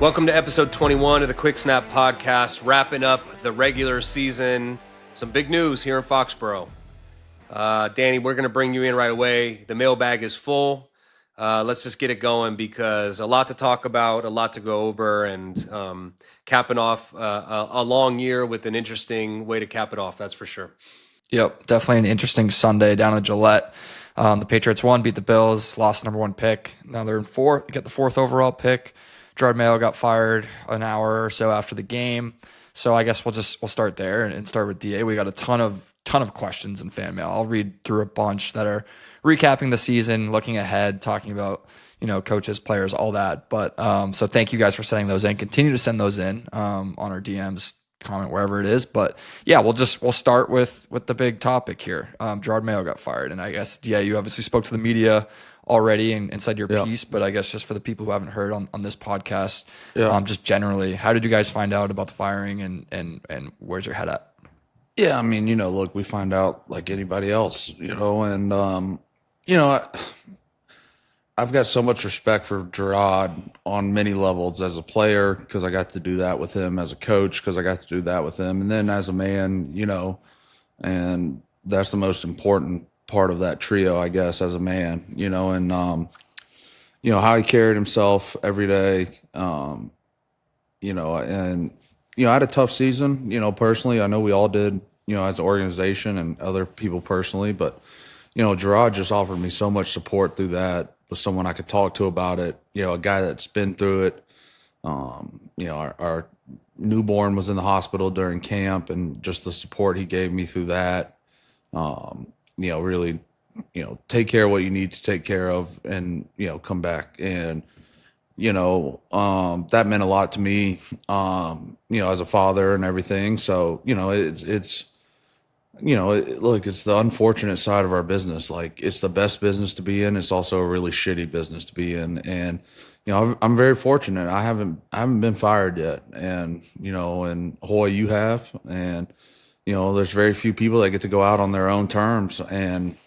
Welcome to episode 21 of the Quick Snap podcast, wrapping up the regular season. Some big news here in Foxborough. Danny, we're going to bring you in right away. The mailbag is full. Let's just get it going because a lot to talk about, a lot to go over, and capping off a long year with an interesting way to cap it off, that's for sure. Yep, definitely an interesting Sunday down at Gillette. The Patriots won, beat the Bills, lost number one pick. Now they're in fourth, get the fourth overall pick. Jerod Mayo got fired an hour or so after the game. So I guess we'll start there and start with DA. We got a ton of questions in fan mail. I'll read through a bunch that are recapping the season, looking ahead, talking about, coaches, players, all that. But so thank you guys for sending those in. Continue to send those in on our DMs, comment wherever it is. But yeah, we'll start with the big topic here. Jerod Mayo got fired, and I guess DA, you obviously spoke to the media already and said your piece, but I guess just for the people who haven't heard on this podcast, just generally, how did you guys find out about the firing and where's your head at? Yeah, I mean, look, we find out like anybody else, and I've got so much respect for Jerod on many levels as a player because I got to do that with him, as a coach because I got to do that with him, and then as a man, and that's the most important part of that trio, I guess, as a man, and how he carried himself every day, and I had a tough season, personally. I know we all did, as an organization and other people personally, but Jerod just offered me so much support through that. Was someone I could talk to about it, a guy that's been through it. Our newborn was in the hospital during camp, and just the support he gave me through that. Really, take care of what you need to take care of and, come back. And, that meant a lot to me, as a father and everything. So, look, it's the unfortunate side of our business. Like, it's the best business to be in. It's also a really shitty business to be in. And, I'm very fortunate. I haven't been fired yet. And, and Hoy, you have, and, there's very few people that get to go out on their own terms, and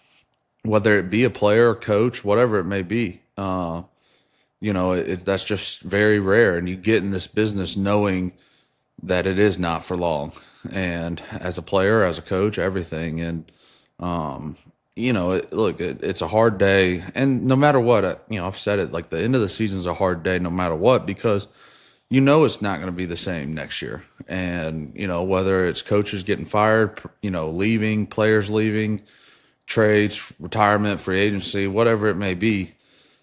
whether it be a player, coach, whatever it may be, that's just very rare. And you get in this business knowing that it is not for long. And as a player, as a coach, everything. And, it's a hard day. And no matter what, I've said it, like the end of the season is a hard day no matter what, because it's not going to be the same next year. And, whether it's coaches getting fired, leaving, players leaving, trades, retirement, free agency, whatever it may be,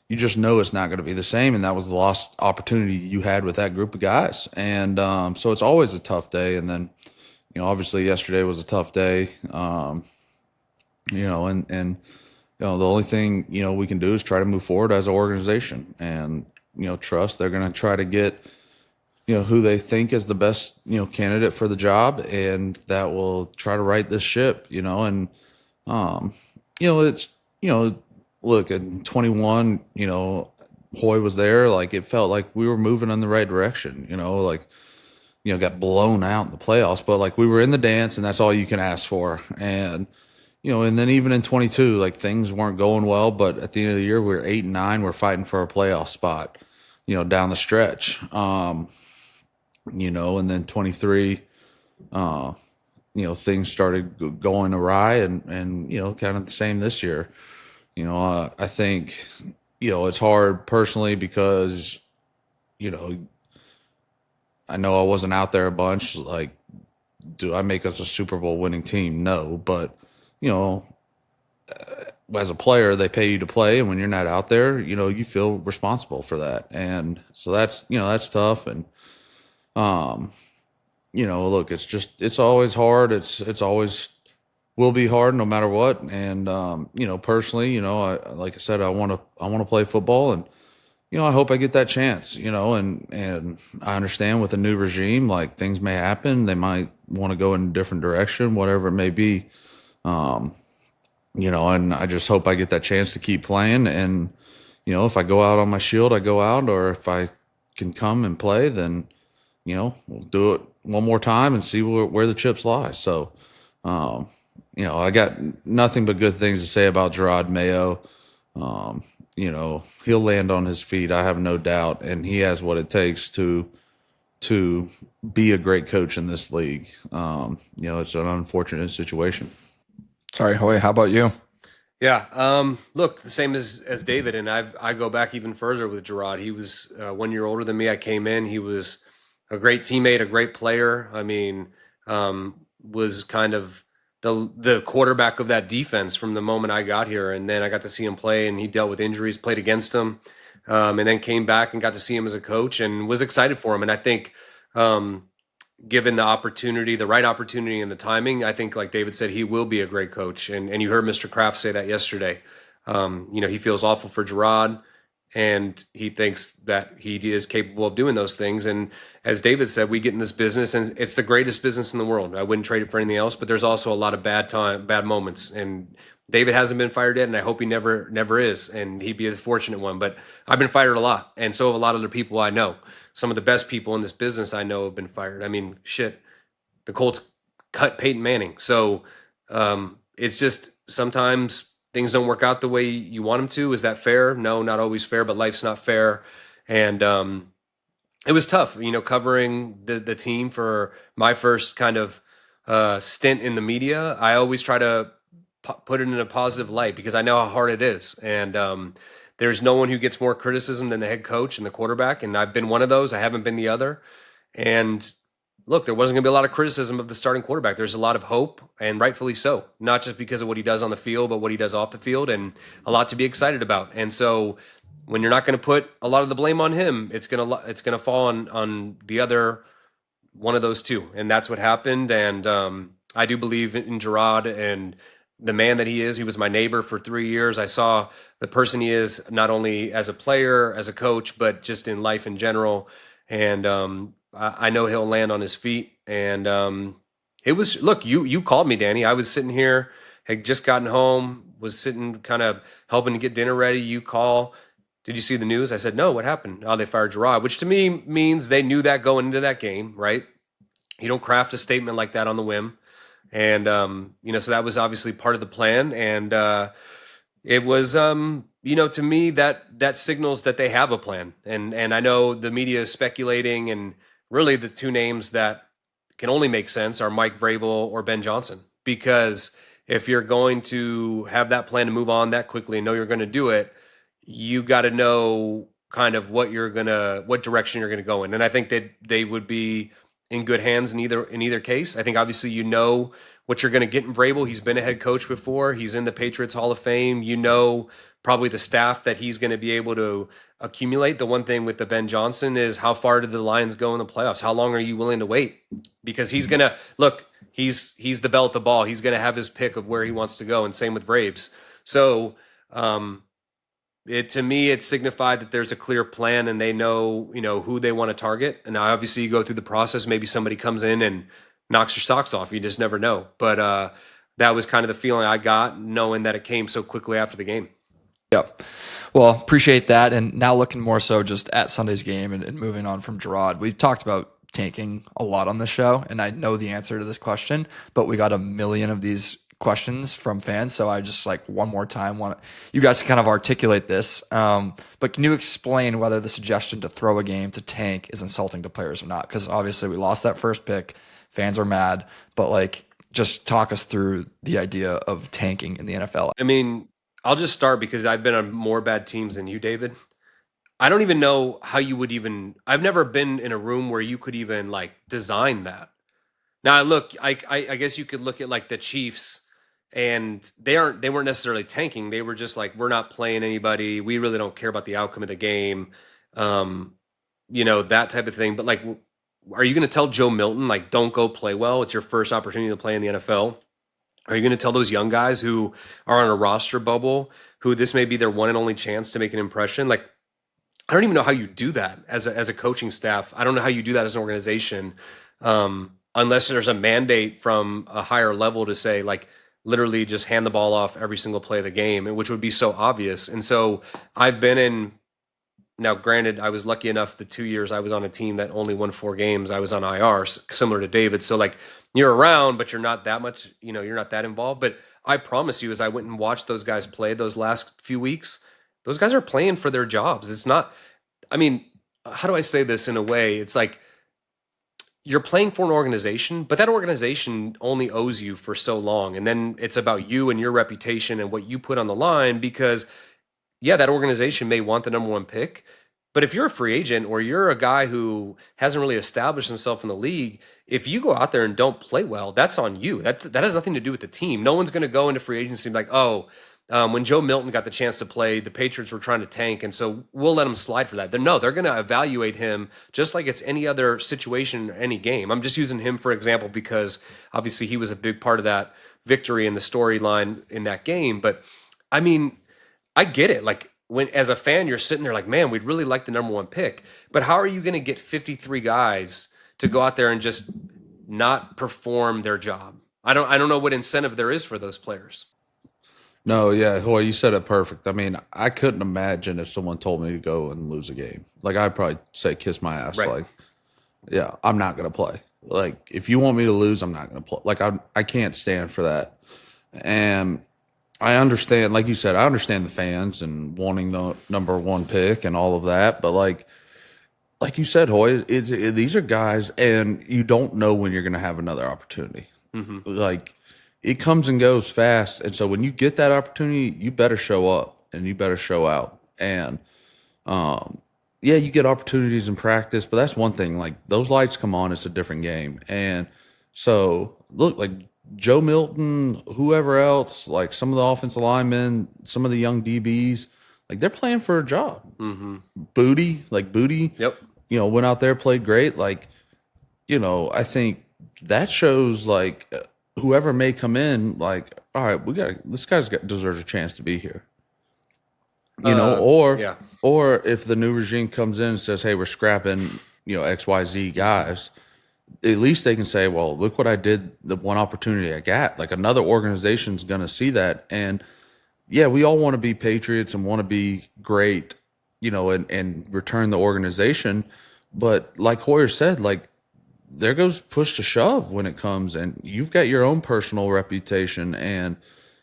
you just know it's not going to be the same. And that was the lost opportunity you had with that group of guys. And so it's always a tough day. And then, obviously yesterday was a tough day, and the only thing, we can do is try to move forward as an organization and, trust they're going to try to get, who they think is the best, candidate for the job, and that will try to right this ship, and, it's, look, in 21, Hoy was there. Like, it felt like we were moving in the right direction, got blown out in the playoffs, but like we were in the dance, and that's all you can ask for. And, and then even in 22, like things weren't going well, but at the end of the year, we were 8-9, we're fighting for a playoff spot, down the stretch. And then 23, things started going awry, and kind of the same this year. I think, it's hard personally because, I know I wasn't out there a bunch. Like, do I make us a Super Bowl winning team? No, but, as a player, they pay you to play, and when you're not out there, you feel responsible for that. And so that's tough. And, look, it's always hard. It's always will be hard no matter what. And, personally, like I said, I want to play football, and, I hope I get that chance, and I understand with a new regime, like things may happen. They might want to go in a different direction, whatever it may be. And I just hope I get that chance to keep playing. And, if I go out on my shield, I go out, or if I can come and play, then, we'll do it one more time and see where the chips lie. So, I got nothing but good things to say about Jerod Mayo. He'll land on his feet. I have no doubt, and he has what it takes to be a great coach in this league. It's an unfortunate situation. Sorry, Hoy, how about you? Yeah. Look, the same as David, and I go back even further with Jerod. He was 1 year older than me. I came in. He was a great teammate, a great player. I mean, was kind of the quarterback of that defense from the moment I got here, and then I got to see him play, and he dealt with injuries, played against him, and then came back and got to see him as a coach, and was excited for him. And I think. Given the opportunity, the right opportunity and the timing, I think, like David said, he will be a great coach. And you heard Mr. Kraft say that yesterday. He feels awful for Jerod, and he thinks that he is capable of doing those things. And as David said, we get in this business, and it's the greatest business in the world. I wouldn't trade it for anything else, but there's also a lot of bad moments. And David hasn't been fired yet, and I hope he never is, and he'd be a fortunate one. But I've been fired a lot, and so have a lot of the people I know. Some of the best people in this business I know have been fired. I mean, shit, the Colts cut Peyton Manning. So it's just sometimes things don't work out the way you want them to. Is that fair? No, not always fair, but life's not fair. And it was tough, covering the team for my first kind of stint in the media. I always try to put it in a positive light because I know how hard it is. And there's no one who gets more criticism than the head coach and the quarterback. And I've been one of those. I haven't been the other. And look, there wasn't going to be a lot of criticism of the starting quarterback. There's a lot of hope, and rightfully so, not just because of what he does on the field, but what he does off the field, and a lot to be excited about. And so when you're not going to put a lot of the blame on him, it's gonna fall on the other one of those two, and that's what happened. And I do believe in Jerod and the man that he is. He was my neighbor for 3 years. I saw the person he is, not only as a player, as a coach, but just in life in general. And I know he'll land on his feet. And it was, look, you called me, Danny. I was sitting here, had just gotten home, was sitting kind of helping to get dinner ready. You call. Did you see the news? I said, no, what happened? Oh, they fired Jerod, which to me means they knew that going into that game, right? You don't craft a statement like that on the whim. And, so that was obviously part of the plan. And it was, to me, that signals that they have a plan. And I know the media is speculating, and really the two names that can only make sense are Mike Vrabel or Ben Johnson. Because if you're going to have that plan to move on that quickly and know you're going to do it, you got to know kind of what direction you're going to go in. And I think that they would be in good hands in either case. I think obviously what you're going to get in Vrabel. He's been a head coach before. He's in the Patriots Hall of Fame. Probably the staff that he's going to be able to accumulate. The one thing with the Ben Johnson is how far do the Lions go in the playoffs? How long are you willing to wait? Because he's going to look. He's the bell at the ball. He's going to have his pick of where he wants to go, and same with Vrabes. So. To me, it signified that there's a clear plan and they know, who they want to target. And now obviously you go through the process. Maybe somebody comes in and knocks your socks off. You just never know. But that was kind of the feeling I got, knowing that it came so quickly after the game. Yep. Well, appreciate that. And now looking more so just at Sunday's game and moving on from Jerod, we've talked about tanking a lot on this show, and I know the answer to this question, but we got a million of these questions from fans. So I just one more time want you guys to kind of articulate this. But can you explain whether the suggestion to throw a game to tank is insulting to players or not? Because obviously we lost that first pick. Fans are mad, but just talk us through the idea of tanking in the NFL. I mean, I'll just start because I've been on more bad teams than you, David. I don't even know how you would I've never been in a room where you could even design that. Now, look, I guess you could look at the Chiefs, and they weren't necessarily tanking. They were just we're not playing anybody. We really don't care about the outcome of the game. That type of thing. But are you going to tell Joe Milton, don't go play well? It's your first opportunity to play in the NFL. Are you going to tell those young guys who are on a roster bubble, who this may be their one and only chance to make an impression? I don't even know how you do that as a coaching staff. I don't know how you do that as an organization, unless there's a mandate from a higher level to say, literally just hand the ball off every single play of the game, which would be so obvious. And so I've been in. Now, granted, I was lucky enough the 2 years I was on a team that only won 4 games. I was on IR, similar to David. So you're around, but you're not that much, you're not that involved. But I promise you, as I went and watched those guys play those last few weeks, those guys are playing for their jobs. It's not, I mean, how do I say this in a way? It's like you're playing for an organization, but that organization only owes you for so long. And then it's about you and your reputation and what you put on the line because, yeah, that organization may want the number one pick. But if you're a free agent or you're a guy who hasn't really established himself in the league, if you go out there and don't play well, that's on you. That has nothing to do with the team. No one's going to go into free agency and be like, oh, when Joe Milton got the chance to play, the Patriots were trying to tank, and so we'll let him slide for that. They're going to evaluate him just like it's any other situation or any game. I'm just using him for example because obviously he was a big part of that victory in the storyline in that game. But I mean, I get it. Like when as a fan, you're sitting there like, man, we'd really like the number one pick. But how are you going to get 53 guys to go out there and just not perform their job? I don't know what incentive there is for those players. No, yeah, well, you said it perfect. I mean, I couldn't imagine if someone told me to go and lose a game. Like, I'd probably say, kiss my ass. Right. Like, yeah, I'm not going to play. Like, if you want me to lose, I'm not going to play. Like, I can't stand for that. And I understand, like you said, I understand the fans and wanting the number one pick and all of that. But, like you said, Hoy, these are guys, and you don't know when you're going to have another opportunity. Mm-hmm. Like, it comes and goes fast. And so when you get that opportunity, you better show up and you better show out. And yeah, you get opportunities in practice, but that's one thing. Like those lights come on, it's a different game. And so look, like Joe Milton, whoever else, like some of the offensive linemen, some of the young DBs, like they're playing for a job. Mm-hmm. Booty, Yep. Went out there, played great. Like, I think that shows like whoever may come in, like, all right, this deserves a chance to be here. Or if the new regime comes in and says, hey, we're scrapping, XYZ guys, at least they can say, well, look what I did, the one opportunity I got. Like another organization's going to see that. And yeah, we all want to be Patriots and want to be great, and return the organization. But like Hoyer said, like, there goes push to shove when it comes, and you've got your own personal reputation, and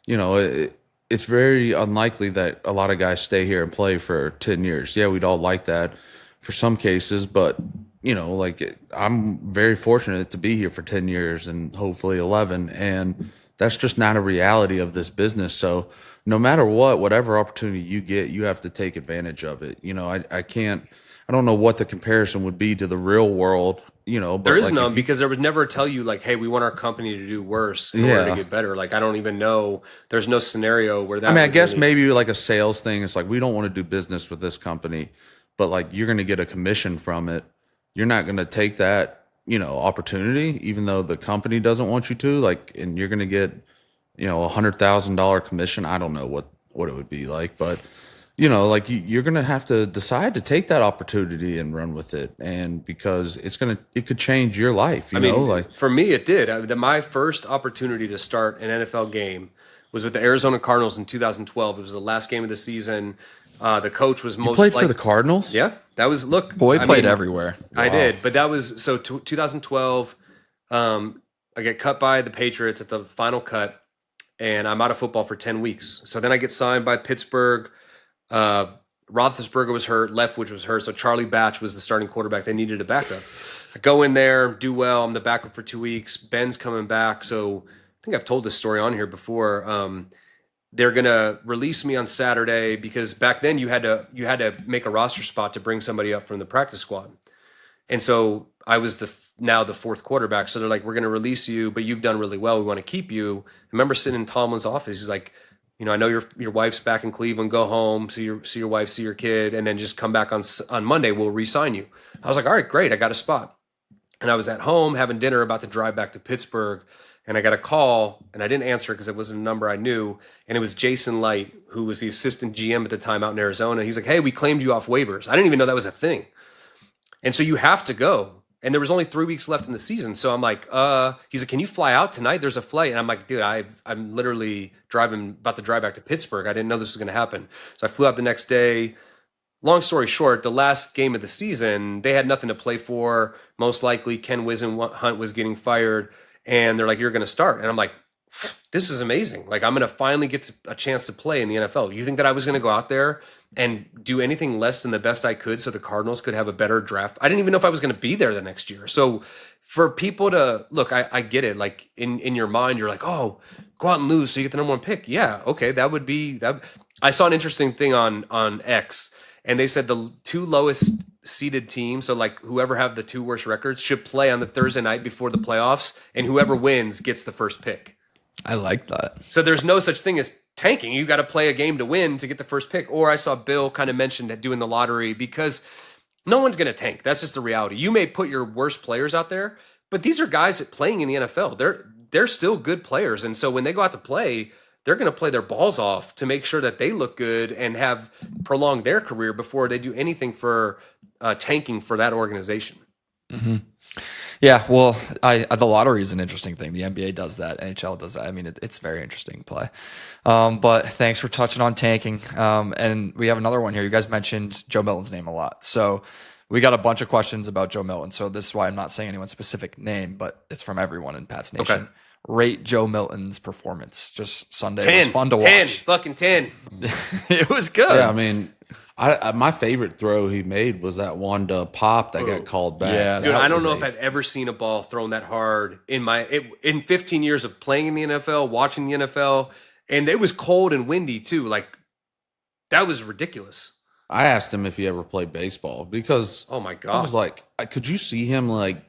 it's very unlikely that a lot of guys stay here and play for 10 years. Yeah, we'd all like that for some cases, but I'm very fortunate to be here for 10 years and hopefully 11, and that's just not a reality of this business. So no matter whatever opportunity you get, you have to take advantage of it. I don't know what the comparison would be to the real world. But there is none because there would never tell you like, hey, we want our company to do worse in order to get better. Like, I don't even know. There's no scenario where that. I mean, I guess maybe like a sales thing. It's like, we don't want to do business with this company, but like you're going to get a commission from it. You're not going to take that, opportunity, even though the company doesn't want you to. Like, and you're going to get, $100,000 commission. I don't know what it would be like, but. Like you're going to have to decide to take that opportunity and run with it. And because it could change your life, like for me, it did. My first opportunity to start an NFL game was with the Arizona Cardinals in 2012. It was the last game of the season. The coach was played for the Cardinals. Yeah, that was, Boy played everywhere. Wow. I did, but that was, 2012, I get cut by the Patriots at the final cut and I'm out of football for 10 weeks. So then I get signed by Pittsburgh. Roethlisberger was hurt, Leftwich was hurt, so Charlie Batch was the starting quarterback. They needed a backup. I go in there, do well. I'm the backup for 2 weeks. Ben's coming back, so I think I've told this story on here before. They're gonna release me on Saturday because back then you had to make a roster spot to bring somebody up from the practice squad, and so I was now the fourth quarterback. So they're like, we're gonna release you, but you've done really well. We want to keep you. I remember sitting in Tomlin's office. He's like, I know your wife's back in Cleveland. Go home, see your wife, see your kid, and then just come back on Monday. We'll re-sign you. I was like, all right, great. I got a spot. And I was at home having dinner, about to drive back to Pittsburgh, and I got a call, and I didn't answer because it wasn't a number I knew, and it was Jason Light, who was the assistant GM at the time out in Arizona. He's like, hey, we claimed you off waivers. I didn't even know that was a thing. And so you have to go. And there was only 3 weeks left in the season. So I'm like, he's like, can you fly out tonight? There's a flight. And I'm like, dude, I'm literally about to drive back to Pittsburgh. I didn't know this was going to happen. So I flew out the next day. Long story short, the last game of the season, they had nothing to play for. Most likely Ken Wisenhunt was getting fired. And they're like, you're going to start. And I'm like, this is amazing. Like, I'm going to finally get a chance to play in the NFL. You think that I was going to go out there and do anything less than the best I could so the Cardinals could have a better draft? I didn't even know if I was going to be there the next year. So for people to look, I get it. Like in your mind, you're like, oh, go out and lose so you get the number one pick. Yeah, okay, that would be that. I saw an interesting thing on X, and they said the two lowest seeded teams, so like whoever have the two worst records, should play on the Thursday night before the playoffs, and whoever wins gets the first pick. I like that. So there's no such thing as tanking. You got to play a game to win to get the first pick. Or I saw Bill kind of mention that doing the lottery, because no one's going to tank. That's just the reality. You may put your worst players out there, but these are guys that playing in the NFL. They're still good players. And so when they go out to play, they're going to play their balls off to make sure that they look good and have prolonged their career before they do anything for tanking for that organization. Mm-hmm. Yeah, well, the lottery is an interesting thing. The NBA does that. NHL does that. I mean, it's very interesting play. But thanks for touching on tanking. And we have another one here. You guys mentioned Joe Milton's name a lot. So we got a bunch of questions about Joe Milton. So this is why I'm not saying anyone's specific name, but it's from everyone in Pat's Nation. Okay. Rate Joe Milton's performance. Just Sunday 10, was fun to 10, watch. fucking 10. It was good. Yeah, I mean, my favorite throw he made was that one to Pop that got called back. Yeah, Dude, I don't know if I've ever seen a ball thrown that hard in 15 years of playing in the NFL, watching the NFL, and it was cold and windy too. Like, that was ridiculous. I asked him if he ever played baseball because Oh my god, I was like, could you see him like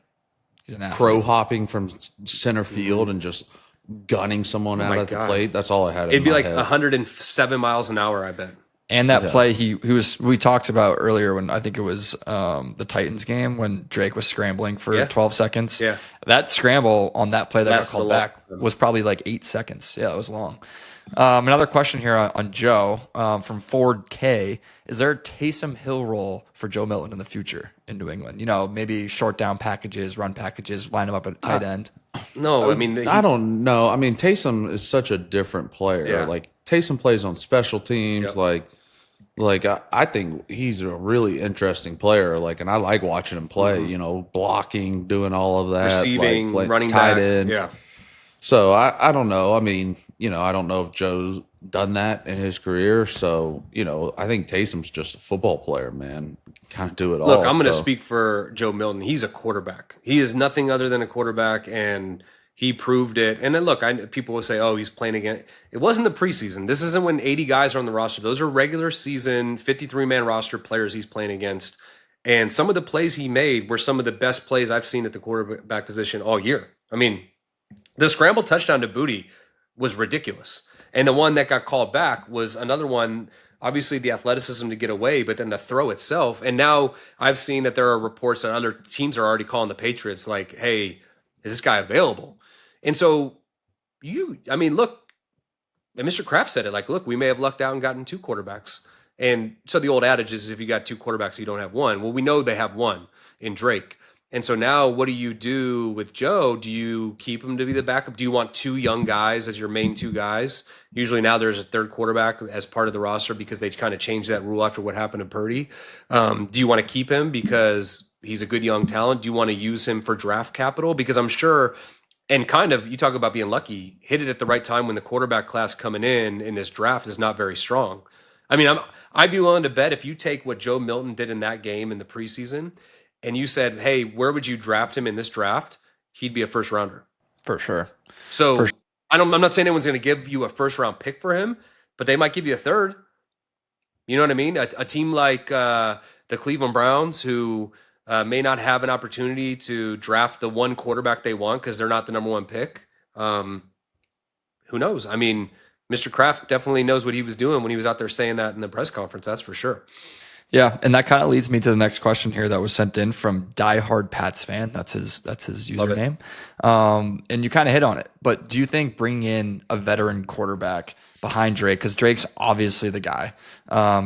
He's an athlete. crow hopping from center field and just gunning someone out my at the God. plate? That's all I had. it'd in be my like head. 107 miles an hour. I bet. And that Yeah. play we talked about earlier when I think it was the Titans game when Drake was scrambling for 12 seconds. Yeah. That scramble on that play that Lasted got called a long back time. was probably like 8 seconds. Yeah, it was long. Another question here on Joe from Ford K. Is there a Taysom Hill role for Joe Milton in the future in New England? You know, maybe short down packages, run packages, line him up at tight end. No, I mean, I don't know. I mean, Taysom is such a different player. Yeah. Like Taysom plays on special teams. Yep. Like I think he's a really interesting player. Like, and I like watching him play. You know, blocking, doing all of that, receiving, like running tight back. end. Yeah. So I don't know. I mean, you know, I don't know if Joe's done that in his career. So, you know, I think Taysom's just a football player, man. Kind of do it all. Look, I'm going to so. speak for Joe Milton. He's a quarterback. He is nothing other than a quarterback, and he proved it. And then look, people will say, "Oh, he's playing again." It wasn't the preseason. This isn't when 80 guys are on the roster. Those are regular season 53-man roster players he's playing against. And some of the plays he made were some of the best plays I've seen at the quarterback position all year. I mean, the scramble touchdown to Booty was ridiculous. And the one that got called back was another one, obviously the athleticism to get away, but then the throw itself. And now I've seen that there are reports that other teams are already calling the Patriots like, hey, is this guy available? And so look, and Mr. Kraft said it, like, look, we may have lucked out and gotten two quarterbacks. And so the old adage is if you got two quarterbacks, you don't have one. Well, we know they have one in Drake. And so now what do you do with Joe? Do you keep him to be the backup? Do you want two young guys as your main two guys? Usually now there's a third quarterback as part of the roster because they kind of changed that rule after what happened to Purdy. Do you want to keep him because he's a good young talent? Do you want to use him for draft capital? Because I'm sure, and kind of, you talk about being lucky, hit it at the right time when the quarterback class coming in this draft is not very strong. I mean, I'd be willing to bet if you take what Joe Milton did in that game in the preseason and you said, hey, where would you draft him in this draft? He'd be a first rounder. For sure. So I'm not saying anyone's going to give you a first round pick for him, but they might give you a third. You know what I mean? A team like the Cleveland Browns, who may not have an opportunity to draft the one quarterback they want because they're not the number one pick. Who knows? I mean, Mr. Kraft definitely knows what he was doing when he was out there saying that in the press conference. That's for sure. Yeah, and that kind of leads me to the next question here that was sent in from Diehard Pats fan. That's his username. And you kind of hit on it. But do you think bringing in a veteran quarterback behind Drake, because Drake's obviously the guy,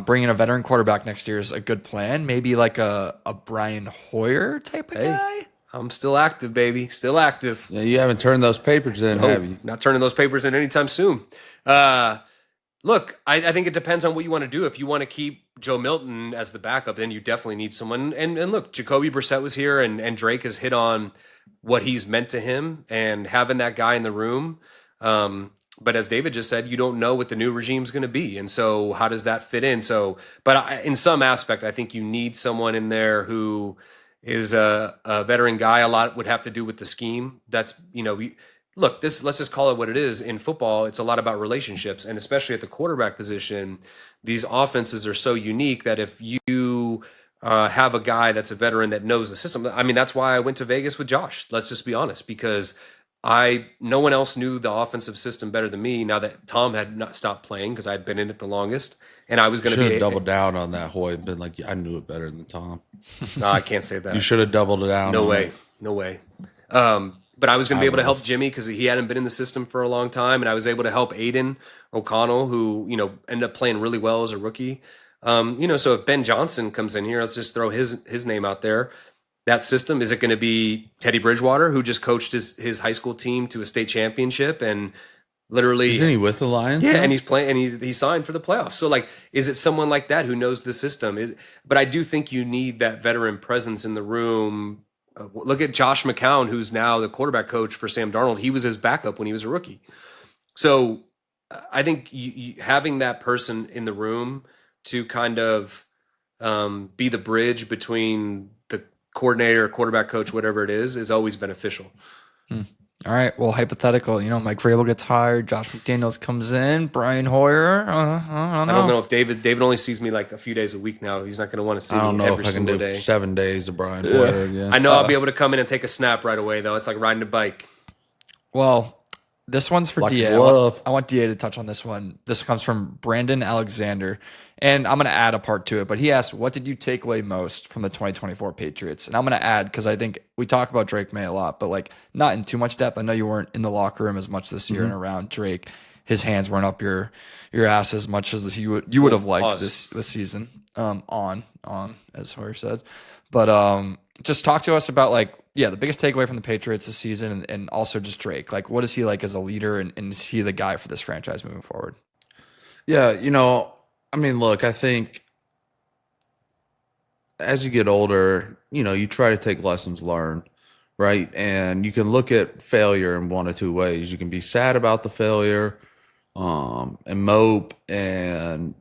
bringing a veteran quarterback next year is a good plan? Maybe like a Brian Hoyer type of guy? I'm still active, baby. Still active. Yeah, you haven't turned those papers in, have you? Not turning those papers in anytime soon. Look, I think it depends on what you want to do. If you want to keep Joe Milton as the backup, then you definitely need someone. And look, Jacoby Brissett was here, and Drake has hit on what he's meant to him, and having that guy in the room But as David just said, you don't know what the new regime is going to be. And so how does that fit in? So, but in some aspect, I think you need someone in there who is a veteran guy. A lot would have to do with the scheme. That's, look, let's just call it what it is. In football, it's a lot about relationships. And especially at the quarterback position, these offenses are so unique that if you have a guy that's a veteran that knows the system. I mean, that's why I went to Vegas with Josh. Let's just be honest, because no one else knew the offensive system better than me. Now that Tom had not stopped playing because I'd been in it the longest, and I was going to Should be have doubled down on that, Hoy, and been like, I knew it better than Tom. No, I can't say that. You should have doubled it down. No on way, it. no way. But I was going to be able to would've. help Jimmy because he hadn't been in the system for a long time, and I was able to help Aiden O'Connell, who ended up playing really well as a rookie. So if Ben Johnson comes in here, let's just throw his name out there. That system, is it going to be Teddy Bridgewater, who just coached his high school team to a state championship and literally Isn't he with the Lions? yeah, now? and he's playing and he signed for the playoffs. So like, is it someone like that who knows the system? But I do think you need that veteran presence in the room. Look at Josh McCown, who's now the quarterback coach for Sam Darnold. He was his backup when he was a rookie. So I think having that person in the room to kind of be the bridge between the coordinator, quarterback coach, whatever it is always beneficial. All right. Well, hypothetical, Mike Vrabel gets hired, Josh McDaniels comes in, Brian Hoyer. I don't know if David only sees me like a few days a week now. He's not going to want to see I don't me know every if I can single do day. 7 days of Brian Hoyer again. I know I'll be able to come in and take a snap right away, though. It's like riding a bike. Well, this one's for Like DA. glove. I want DA to touch on this one. This comes from Brandon Alexander. And I'm going to add a part to it. But he asked, what did you take away most from the 2024 Patriots? And I'm going to add, because I think we talk about Drake May a lot, but like not in too much depth. I know you weren't in the locker room as much this year and around Drake. His hands weren't up your ass as much as you would have liked this season. On, as Hoyer said. But just talk to us about the biggest takeaway from the Patriots this season and also just Drake. Like, what is he like as a leader and is he the guy for this franchise moving forward? Yeah, I mean, look, I think as you get older, you try to take lessons learned, right? And you can look at failure in one of two ways. You can be sad about the failure and mope and,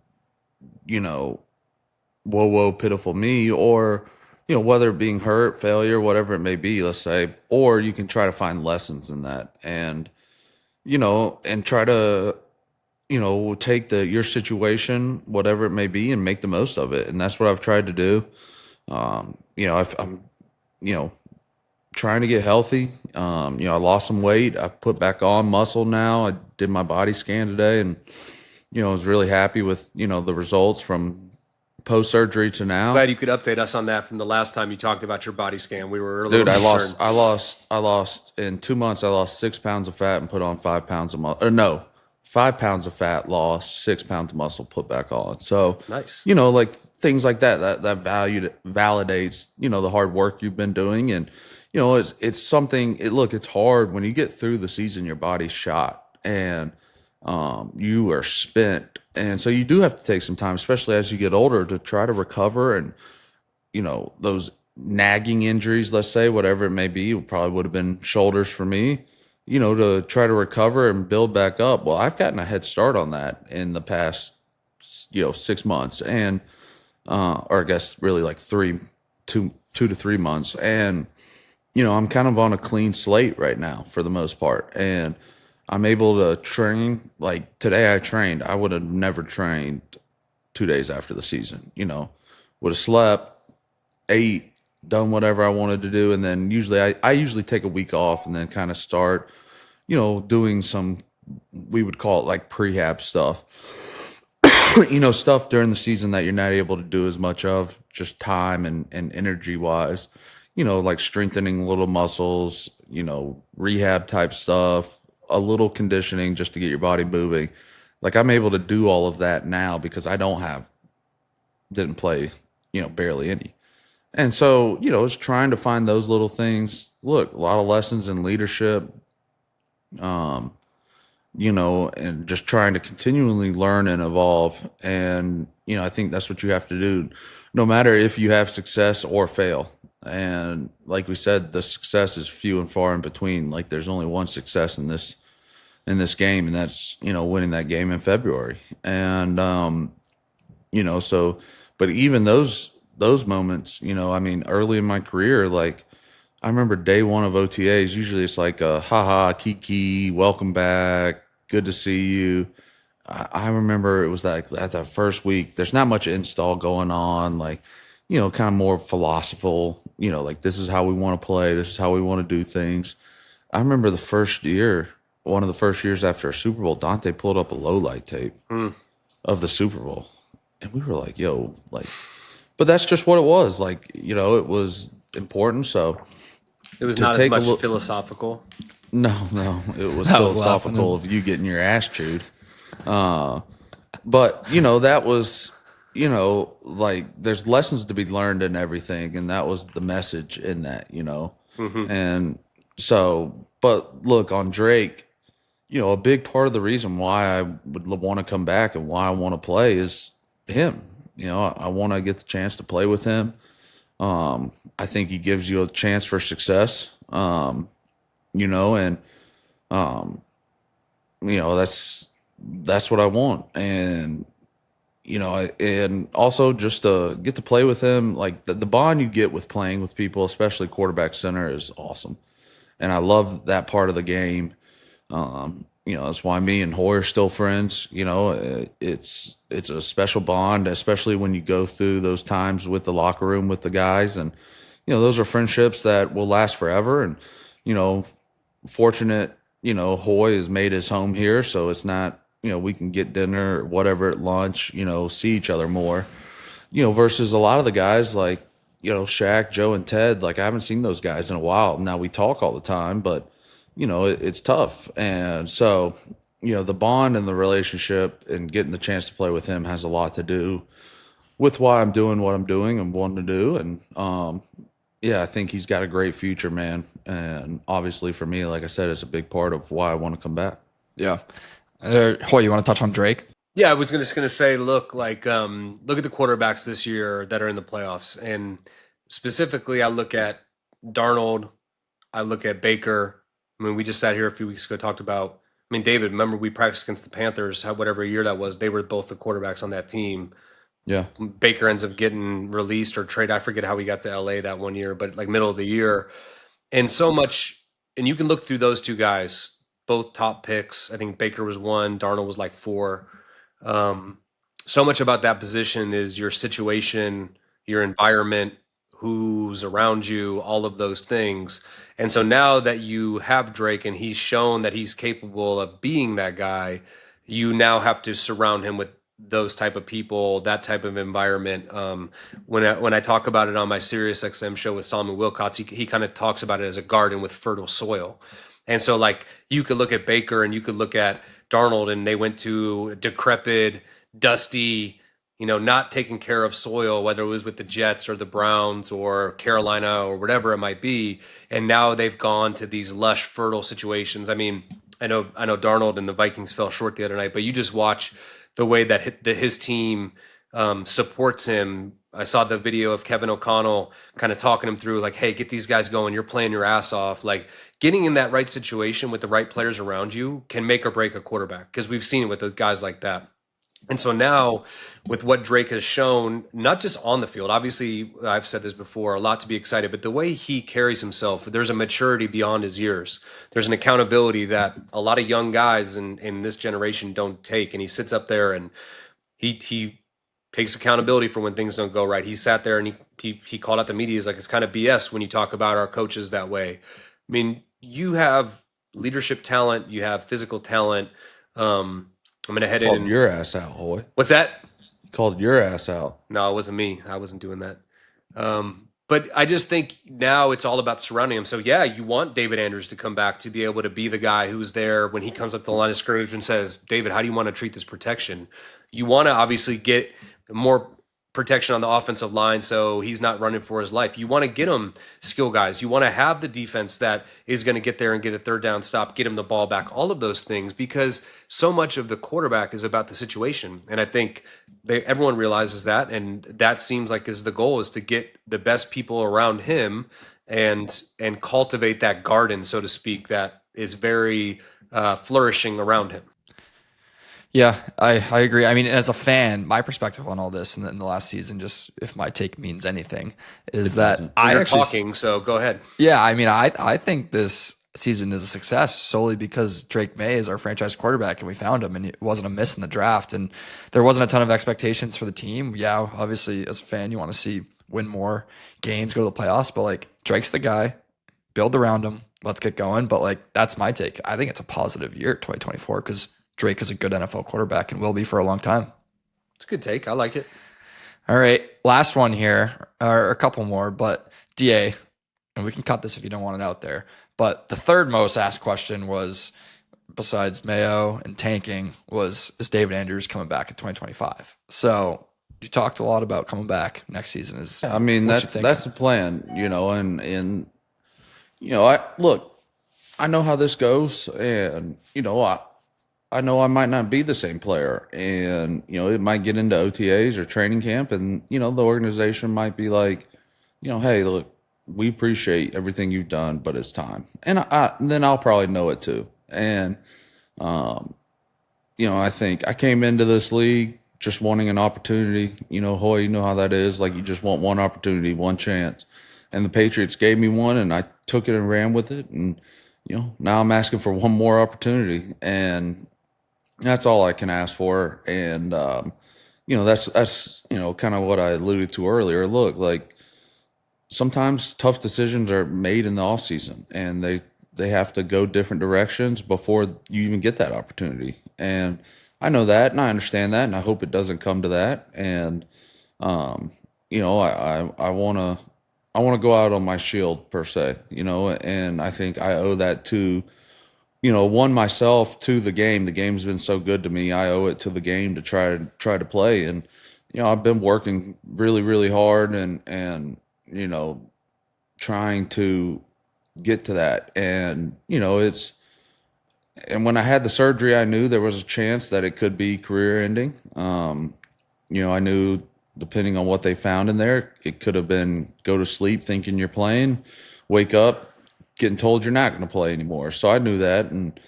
whoa, pitiful me, or, whether it being hurt, failure, whatever it may be, let's say, or you can try to find lessons in that and, and try to, take your situation, whatever it may be, and make the most of it. And that's what I've tried to do. I'm, trying to get healthy. I lost some weight. I put back on muscle now. I did my body scan today and, I was really happy with, the results from post-surgery to now. Glad you could update us on that from the last time you talked about your body scan. We were a little Dude, concerned. I lost in 2 months. I lost 6 pounds of fat and put on 5 pounds of muscle. Or no, 5 pounds of fat lost, 6 pounds of muscle put back on. So Nice. like things like that validates, the hard work you've been doing. And, it's something, it's hard when you get through the season, your body's shot and you are spent. And so you do have to take some time, especially as you get older, to try to recover. And, those nagging injuries, let's say, whatever it may be, probably would have been shoulders for me, to try to recover and build back up. Well, I've gotten a head start on that in the past, 6 months and, or I guess really like 2 to 3 months. And, I'm kind of on a clean slate right now for the most part. And I'm able to train. Like today I trained. I would have never trained 2 days after the season, would have slept, ate, done whatever I wanted to do. And then I usually take a week off and then kind of start, doing some, we would call it like prehab stuff, stuff during the season that you're not able to do as much of, just time and energy wise, like strengthening little muscles, rehab type stuff, a little conditioning just to get your body moving. Like I'm able to do all of that now because I didn't play, barely any. And so, it's trying to find those little things. Look, a lot of lessons in leadership, and just trying to continually learn and evolve. And, I think that's what you have to do, no matter if you have success or fail. And like we said, the success is few and far in between. Like there's only one success in this in this game, and that's, winning that game in February. And so, but even those moments, I mean, early in my career, like I remember day one of OTAs. Usually it's like a haha, kiki, welcome back, good to see you. I remember it was like at that first week, there's not much install going on, like, kind of more philosophical, like this is how we want to play, this is how we want to do things. I remember the first year, one of the first years after a Super Bowl, Dante pulled up a low light tape of the Super Bowl. And we were like, yo, like, but that's just what it was. Like, it was important. So It was to not as take a much look, philosophical. no, it was I was philosophical of you getting your ass chewed. But that was, like there's lessons to be learned in everything, and that was the message in that, And so, but look, on Drake, a big part of the reason why I would want to come back and why I want to play is him. I want to get the chance to play with him. I think he gives you a chance for success. And that's what I want. And and also just to get to play with him, like the bond you get with playing with people, especially quarterback center, is awesome. And I love that part of the game. That's why me and Hoy are still friends. It's a special bond, especially when you go through those times with the locker room with the guys, and those are friendships that will last forever. And fortunate, Hoy has made his home here, so it's not, we can get dinner or whatever at lunch, see each other more, versus a lot of the guys like, Shaq, Joe, and Ted. Like I haven't seen those guys in a while. Now we talk all the time, but it's tough. And so, the bond and the relationship and getting the chance to play with him has a lot to do with why I'm doing what I'm doing and wanting to do. And, I think he's got a great future, man. And obviously for me, like I said, it's a big part of why I want to come back. Yeah. Hoy, you want to touch on Drake? Yeah, I was just gonna say, look, like, look at the quarterbacks this year that are in the playoffs, and specifically, I look at Darnold, I look at Baker. I mean, we just sat here a few weeks ago, talked about. I mean, David, remember we practiced against the Panthers, whatever year that was. They were both the quarterbacks on that team. Yeah. Baker ends up getting released or traded. I forget how he got to LA that one year, but like middle of the year, and so much. And you can look through those two guys, both top picks. I think Baker was 1, Darnold was like 4. So much about that position is your situation, your environment, who's around you, all of those things. And so now that you have Drake and he's shown that he's capable of being that guy, you now have to surround him with those type of people, that type of environment. When I talk about it on my Sirius XM show with Solomon Wilcots, he kind of talks about it as a garden with fertile soil. And so like you could look at Baker and you could look at Darnold, and they went to decrepit, dusty, not taking care of soil, whether it was with the Jets or the Browns or Carolina or whatever it might be. And now they've gone to these lush, fertile situations. I mean, I know Darnold and the Vikings fell short the other night, but you just watch the way that his team supports him. I saw the video of Kevin O'Connell kind of talking him through, like, hey, get these guys going. You're playing your ass off. Like, getting in that right situation with the right players around you can make or break a quarterback, because we've seen it with those guys like that. And so now with what Drake has shown, not just on the field, obviously I've said this before, a lot to be excited, but the way he carries himself, there's a maturity beyond his years. There's an accountability that a lot of young guys in this generation don't take. And he sits up there and he takes accountability for when things don't go right. He sat there and he called out the media. He's like, it's kind of BS when you talk about our coaches that way. I mean, you have leadership talent, you have physical talent. I'm gonna head in. Called your ass out, Hoy. What's that? Called your ass out. No, it wasn't me. I wasn't doing that. But I just think now it's all about surrounding him. So yeah, you want David Andrews to come back to be able to be the guy who's there when he comes up the line of scrimmage and says, David, how do you want to treat this protection? You want to obviously get more protection on the offensive line so he's not running for his life. You want to get him skill guys. You want to have the defense that is going to get there and get a third down stop, get him the ball back, all of those things, because so much of the quarterback is about the situation. And I think everyone realizes that, and that seems like is the goal, is to get the best people around him and cultivate that garden, so to speak, that is very flourishing around him. Yeah, I agree. I mean, as a fan, my perspective on all this in the last season, just if my take means anything, is that doesn't. I You're actually, talking, so go ahead. yeah, I mean, I think this season is a success solely because Drake May is our franchise quarterback and we found him and it wasn't a miss in the draft and there wasn't a ton of expectations for the team. Yeah, obviously as a fan, you want to see win more games, go to the playoffs, but like Drake's the guy, build around him, let's get going. But like, that's my take. I think it's a positive year, 2024, because Drake is a good NFL quarterback and will be for a long time. It's a good take. I like it. All right, last one here, or a couple more, but DA, and we can cut this if you don't want it out there. But the third most asked question was, besides Mayo and tanking, is David Andrews coming back in 2025? So you talked a lot about coming back next season. I mean, that's the plan, and I know how this goes, and I know I might not be the same player, and it might get into OTAs or training camp, and the organization might be like, hey, look, we appreciate everything you've done, but it's time, and then I'll probably know it too, and I think I came into this league just wanting an opportunity. Hoy, you know how that is. Like, you just want one opportunity, one chance, and the Patriots gave me one, and I took it and ran with it, and now I'm asking for one more opportunity, and that's all I can ask for. And that's kind of what I alluded to earlier. Look, like, sometimes tough decisions are made in the off season, and they have to go different directions before you even get that opportunity. And I know that, and I understand that, and I hope it doesn't come to that. And I want to go out on my shield, per se, and I think I owe that to one, myself, to the game. The game's been so good to me. I owe it to the game to try to play. And I've been working really, really hard and trying to get to that. And and when I had the surgery, I knew there was a chance that it could be career ending. I knew, depending on what they found in there, it could have been go to sleep thinking you're playing, wake up getting told you're not going to play anymore. So I knew that, and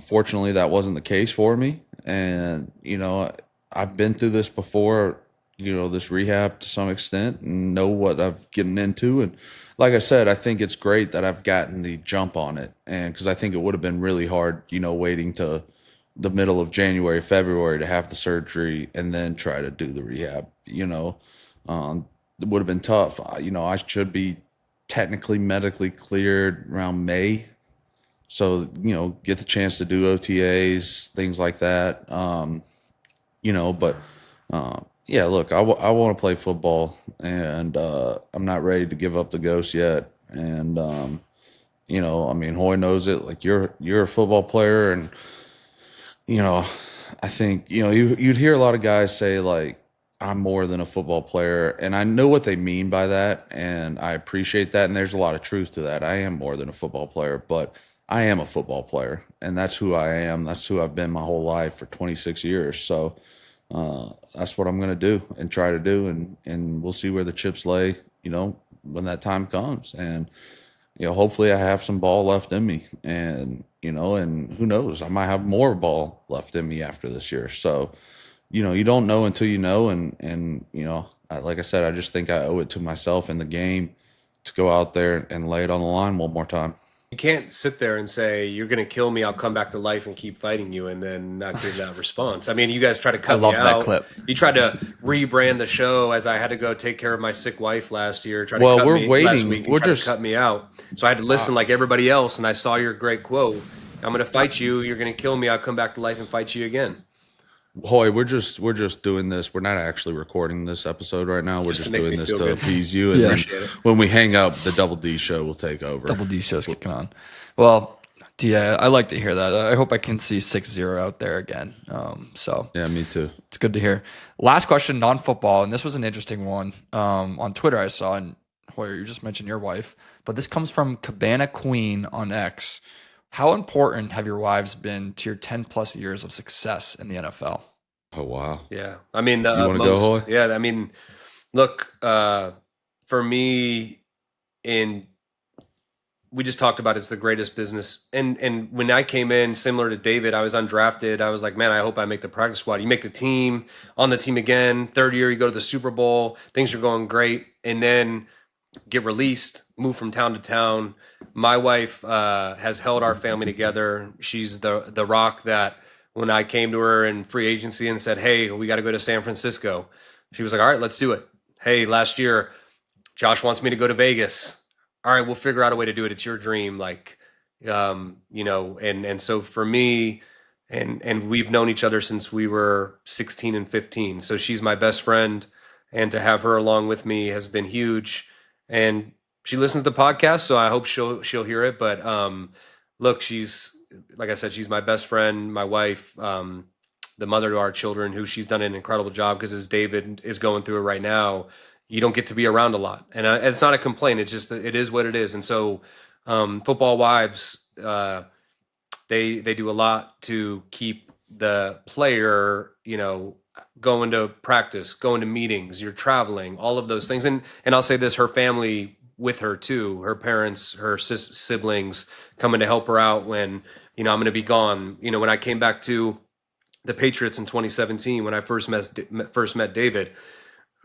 fortunately that wasn't the case for me. And I've been through this before, this rehab to some extent, and know what I'm getting into. And like I said, I think it's great that I've gotten the jump on it, and because I think it would have been really hard, waiting to the middle of January, February to have the surgery and then try to do the rehab. It would have been tough. I should be technically medically cleared around May, so get the chance to do OTAs, things like that. But yeah, look, I want to play football, and I'm not ready to give up the ghost yet. And I mean, Hoy knows it. Like, you're a football player, and I think you'd hear a lot of guys say, like, I'm more than a football player, and I know what they mean by that, and I appreciate that, and there's a lot of truth to that. I am more than a football player, but I am a football player, and that's who I am. That's who I've been my whole life for 26 years. So that's what I'm going to do and try to do, and we'll see where the chips lay, when that time comes. And hopefully I have some ball left in me, and and who knows, I might have more ball left in me after this year. So you don't know until you know, and like I said, I just think I owe it to myself in the game to go out there and lay it on the line one more time. You can't sit there and say, you're going to kill me, I'll come back to life and keep fighting you, and then not give that response. I mean, you guys try to cut me out. I love that clip. You tried to rebrand the show as I had to go take care of my sick wife last year. Tried to cut me last week. We're just cut me out. So I had to listen like everybody else, and I saw your great quote. I'm going to fight you. You're going to kill me. I'll come back to life and fight you again. Hoy, we're just doing this. We're not actually recording this episode right now. We're just doing this to appease you. And then when we hang up, the Double D show will take over. Double D show's kicking on. Well, yeah, I like to hear that. I hope I can see 6-0 out there again. So yeah, me too. It's good to hear. Last question, non-football, and this was an interesting one. On Twitter, I saw, and Hoyer, you just mentioned your wife, but this comes from Cabana Queen on X. How important have your wives been to your 10-plus years of success in the NFL? Oh, wow. Yeah. I mean, you want to go, Hoy? Yeah, I mean, look, for me, in we just talked about it's the greatest business. And when I came in, similar to David, I was undrafted. I was like, man, I hope I make the practice squad. You make the team, on the team again. Third year, you go to the Super Bowl. Things are going great, and then get released, move from town to town. My wife has held our family together. She's the rock that when I came to her in free agency and said, hey, we got to go to San Francisco, she was like, all right, let's do it. Hey, last year, Josh wants me to go to Vegas. All right, we'll figure out a way to do it. It's your dream. Like, and so for me, and we've known each other since we were 16 and 15. So she's my best friend. And to have her along with me has been huge. And she listens to the podcast, so I hope she'll hear it. But look, she's, like I said, she's my best friend, my wife, the mother to our children, who she's done an incredible job, because as David is going through it right now, you don't get to be around a lot. And it's not a complaint. It's just that it is what it is. And so football wives, they do a lot to keep the player, going to practice, going to meetings, you're traveling, all of those things. And I'll say this, her family with her too, her parents, her siblings coming to help her out when, I'm going to be gone. When I came back to the Patriots in 2017, when I first met David,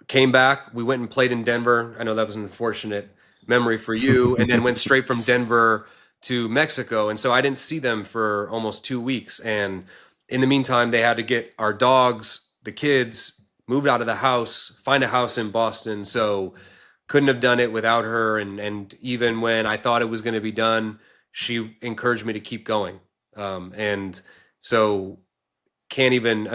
came back, we went and played in Denver. I know that was an unfortunate memory for you. And then went straight from Denver to Mexico. And so I didn't see them for almost 2 weeks. And in the meantime, they had to get our dogs, the kids, moved out of the house, find a house in Boston. So couldn't have done it without her. And even when I thought it was going to be done, she encouraged me to keep going. And so can't even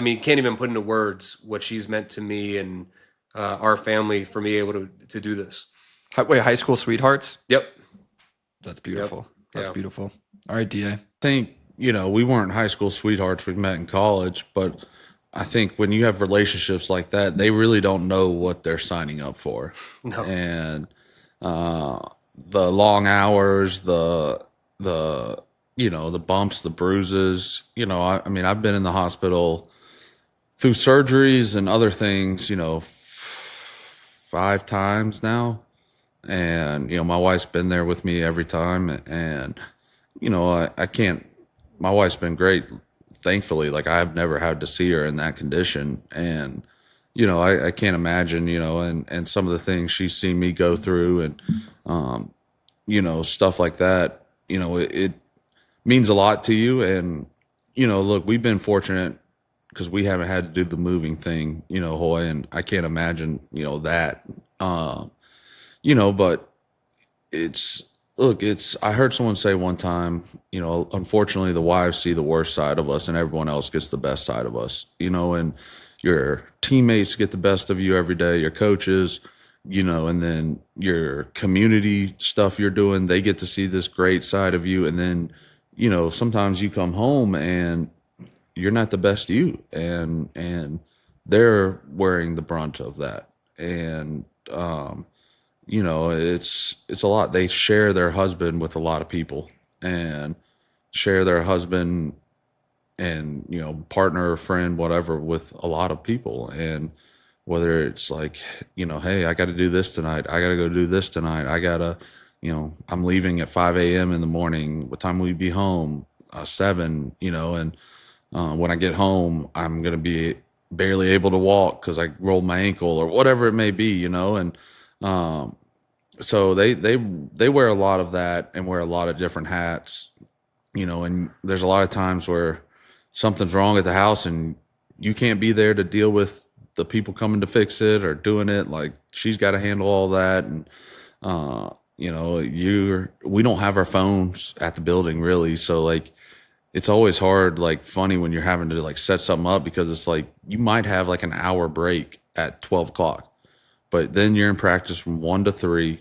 put into words what she's meant to me and our family for me able to do this. Wait, high school sweethearts? Yep. That's beautiful. Yep. That's Yeah. beautiful. All right, DA. I think, we weren't high school sweethearts. We met in college, but I think when you have relationships like that, they really don't know what they're signing up for. No. And the long hours, the bumps, the bruises, I've been in the hospital through surgeries and other things, 5 times now. And, my wife's been there with me every time. And, I can't, my wife's been great. Thankfully, like I've never had to see her in that condition. And, I can't imagine, and some of the things she's seen me go through and, stuff like that, it means a lot to you. And, look, we've been fortunate because we haven't had to do the moving thing, Hoy, and I can't imagine, that, but I heard someone say one time, unfortunately the wives see the worst side of us and everyone else gets the best side of us, and your teammates get the best of you every day, your coaches, and then your community stuff you're doing, they get to see this great side of you. And then, sometimes you come home and you're not the best you, and they're wearing the brunt of that. And, it's a lot. They share their husband with a lot of people and share their husband and, partner or friend, whatever, with a lot of people. And whether it's like, hey, I got to do this tonight. I got to go do this tonight. I got to, I'm leaving at 5 a.m. in the morning. What time will you be home? 7, and when I get home, I'm going to be barely able to walk because I rolled my ankle or whatever it may be, and so they wear a lot of that and wear a lot of different hats, and there's a lot of times where something's wrong at the house and you can't be there to deal with the people coming to fix it or doing it. Like she's got to handle all that. And, we don't have our phones at the building really. So like, it's always hard, like funny when you're having to like set something up because it's like, you might have like an hour break at 12 o'clock, but then you're in practice from 1 to 3,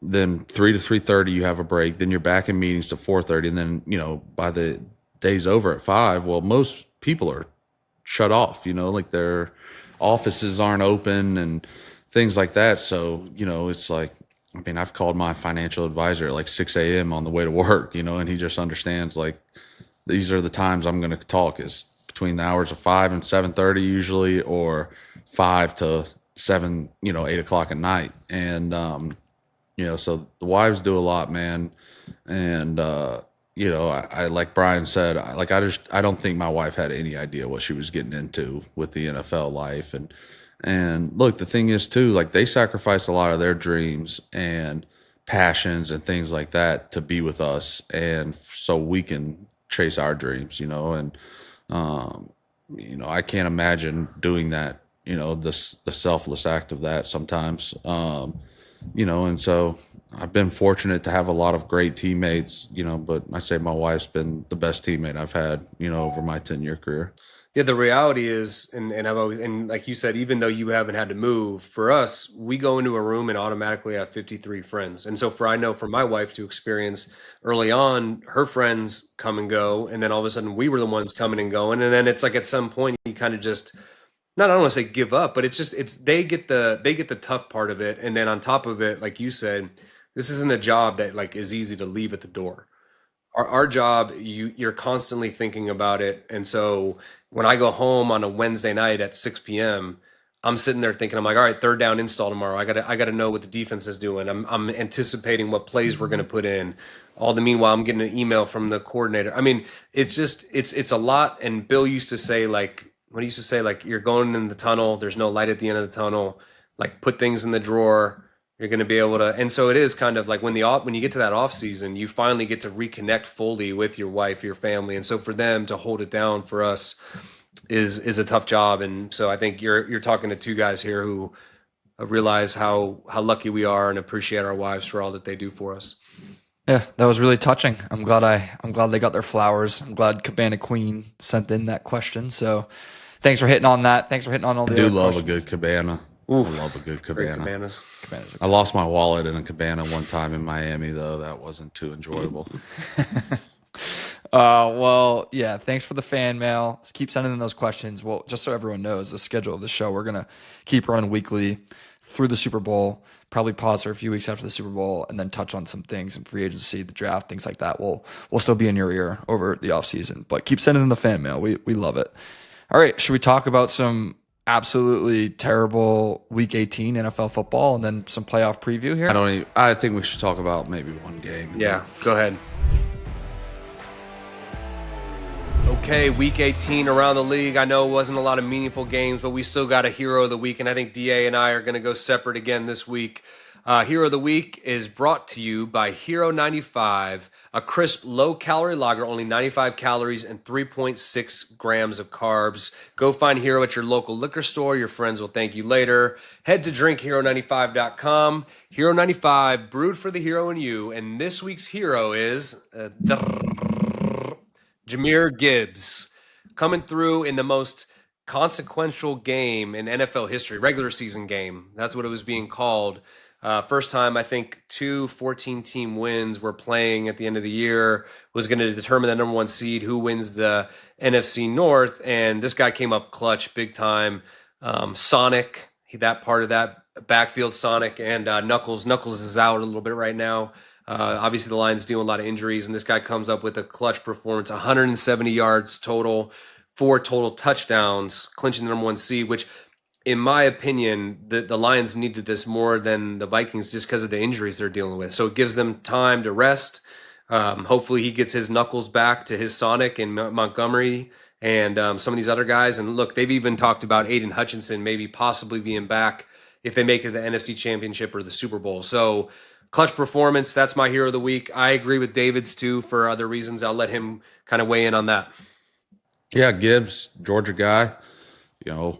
then 3 to 3:30, you have a break. Then you're back in meetings to 4:30. And then, by the day's over at 5, well, most people are shut off, like their offices aren't open and things like that. So, it's like, I've called my financial advisor at like 6 a.m. on the way to work, and he just understands like these are the times I'm going to talk is between the hours of 5 and 7:30 usually, or 5 to 7, 8 o'clock at night. And, So the wives do a lot, man. And, I like Brian said, I don't think my wife had any idea what she was getting into with the NFL life. And look, the thing is too, like they sacrifice a lot of their dreams and passions and things like that to be with us. And so we can chase our dreams, and, I can't imagine doing that, the selfless act of that sometimes. And so I've been fortunate to have a lot of great teammates, but I say my wife's been the best teammate I've had, over my 10-year career. Yeah, the reality is, and I've always, and like you said, even though you haven't had to move, for us, we go into a room and automatically have 53 friends. And so I know for my wife to experience early on, her friends come and go, and then all of a sudden we were the ones coming and going. And then it's like at some point you kind of just, not, I don't want to say give up, but they get the tough part of it. And then on top of it, like you said, this isn't a job that like is easy to leave at the door. Our job, you're constantly thinking about it. And so when I go home on a Wednesday night at 6 p.m., I'm sitting there thinking, I'm like, all right, third down install tomorrow. I gotta know what the defense is doing. I'm anticipating what plays we're gonna put in. All the meanwhile, I'm getting an email from the coordinator. I mean, it's a lot. And Bill used to say, like, what he used to say, like, you're going in the tunnel, there's no light at the end of the tunnel, like put things in the drawer. You're going to be able to, and so it is kind of like when you get to that off season, you finally get to reconnect fully with your wife, your family, and so for them to hold it down for us is a tough job. And so I think you're talking to two guys here who realize how lucky we are and appreciate our wives for all that they do for us. Yeah, that was really touching. I'm glad they got their flowers. I'm glad Cabana Queen sent in that question. So thanks for hitting on that. Thanks for hitting on all the I do other love questions. a good cabana. Ooh, I love a good great cabana. cabanas. I lost my wallet in a cabana one time in Miami, though. That wasn't too enjoyable. Well, yeah, thanks for the fan mail. Just keep sending in those questions. Well, just so everyone knows the schedule of the show, we're going to keep running weekly through the Super Bowl, probably pause for a few weeks after the Super Bowl, and then touch on some things in free agency, the draft, things like that. We'll still be in your ear over the offseason, but keep sending in the fan mail. We love it. All right, should we talk about some absolutely terrible Week 18 NFL football and then some playoff preview here? I think we should talk about maybe one game. Yeah, go ahead. Okay, Week 18 around the league. I know it wasn't a lot of meaningful games, but we still got a Hero of the Week, and I think DA and I are going to go separate again this week. Hero of the Week is brought to you by Hero 95, a crisp, low-calorie lager, only 95 calories and 3.6 grams of carbs. Go find Hero at your local liquor store. Your friends will thank you later. Head to drinkhero95.com. Hero 95, brewed for the hero in you, and this week's hero is Jahmyr Gibbs, coming through in the most consequential game in NFL history, regular season game. That's what it was being called. First time, I think, 2 14-team wins were playing at the end of the year was going to determine the number one seed, who wins the NFC North. And this guy came up clutch big time. Sonic, that part of that backfield, Sonic, and Knuckles. Knuckles is out a little bit right now. Obviously, the Lions dealing a lot of injuries, and this guy comes up with a clutch performance, 170 yards total, 4 total touchdowns, clinching the number one seed, which, in my opinion, the Lions needed this more than the Vikings just because of the injuries they're dealing with. So it gives them time to rest. Hopefully he gets his Knuckles back to his Sonic and Montgomery and some of these other guys. And look, they've even talked about Aiden Hutchinson maybe possibly being back if they make it to the NFC Championship or the Super Bowl. So clutch performance, that's my hero of the week. I agree with David's too for other reasons. I'll let him kind of weigh in on that. Yeah, Gibbs, Georgia guy.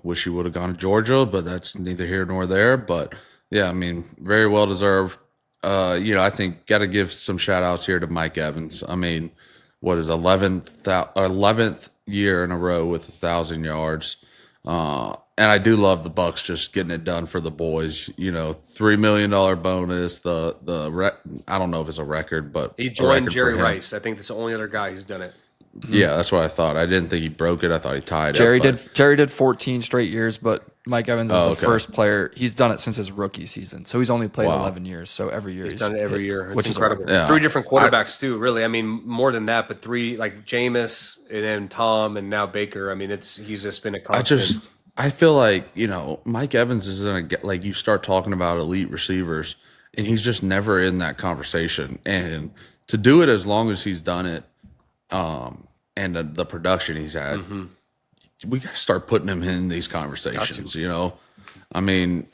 Wish he would have gone to Georgia, but that's neither here nor there. But yeah, I mean, very well deserved. I think got to give some shout outs here to Mike Evans. I mean, what is 11th year in a row with 1,000 yards. And I do love the Bucks just getting it done for the boys. $3 million bonus. I don't know if it's a record, but he joined Jerry Rice. I think that's the only other guy who's done it. Yeah, that's what I thought. I didn't think he broke it. I thought he tied Jerry it. Jerry did 14 straight years, but Mike Evans is the first player. He's done it since his rookie season, so he's only played 11 years. So every year he's done it every year, which is incredible. Yeah. 3 different quarterbacks too, really. I mean, more than that, but 3 like Jameis and then Tom and now Baker. I mean, he's just been a constant. I feel like Mike Evans is like you start talking about elite receivers and he's just never in that conversation. And to do it as long as he's done it, and the production he's had, we got to start putting him in these conversations. I mean,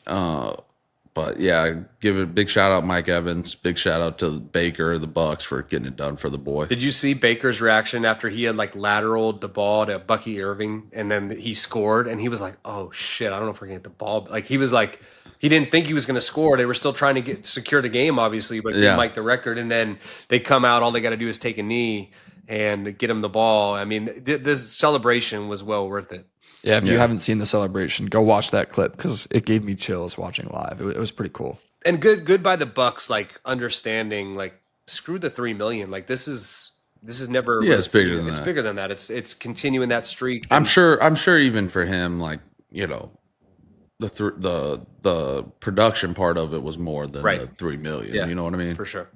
but yeah, give it a big shout out Mike Evans, big shout out to Baker, the Bucks for getting it done for the boy. Did you see Baker's reaction after he had like lateraled the ball to Bucky Irving and then he scored and he was like, "Oh shit, I don't know if we're gonna get the ball." Like he was like, he didn't think he was gonna score. They were still trying to secure the game, obviously, but didn't like the record. And then they come out, all they got to do is take a knee and get him the ball. I mean, this celebration was well worth it. Yeah, if you haven't seen the celebration, go watch that clip because it gave me chills watching live. It was pretty cool. And good by the Bucks, like understanding, like screw the $3 million. Like this is never. Yeah, it's bigger than that. It's bigger than that. It's continuing that streak. I'm sure even for him, like the production part of it was more than the $3 million. Yeah, you know what I mean? For sure.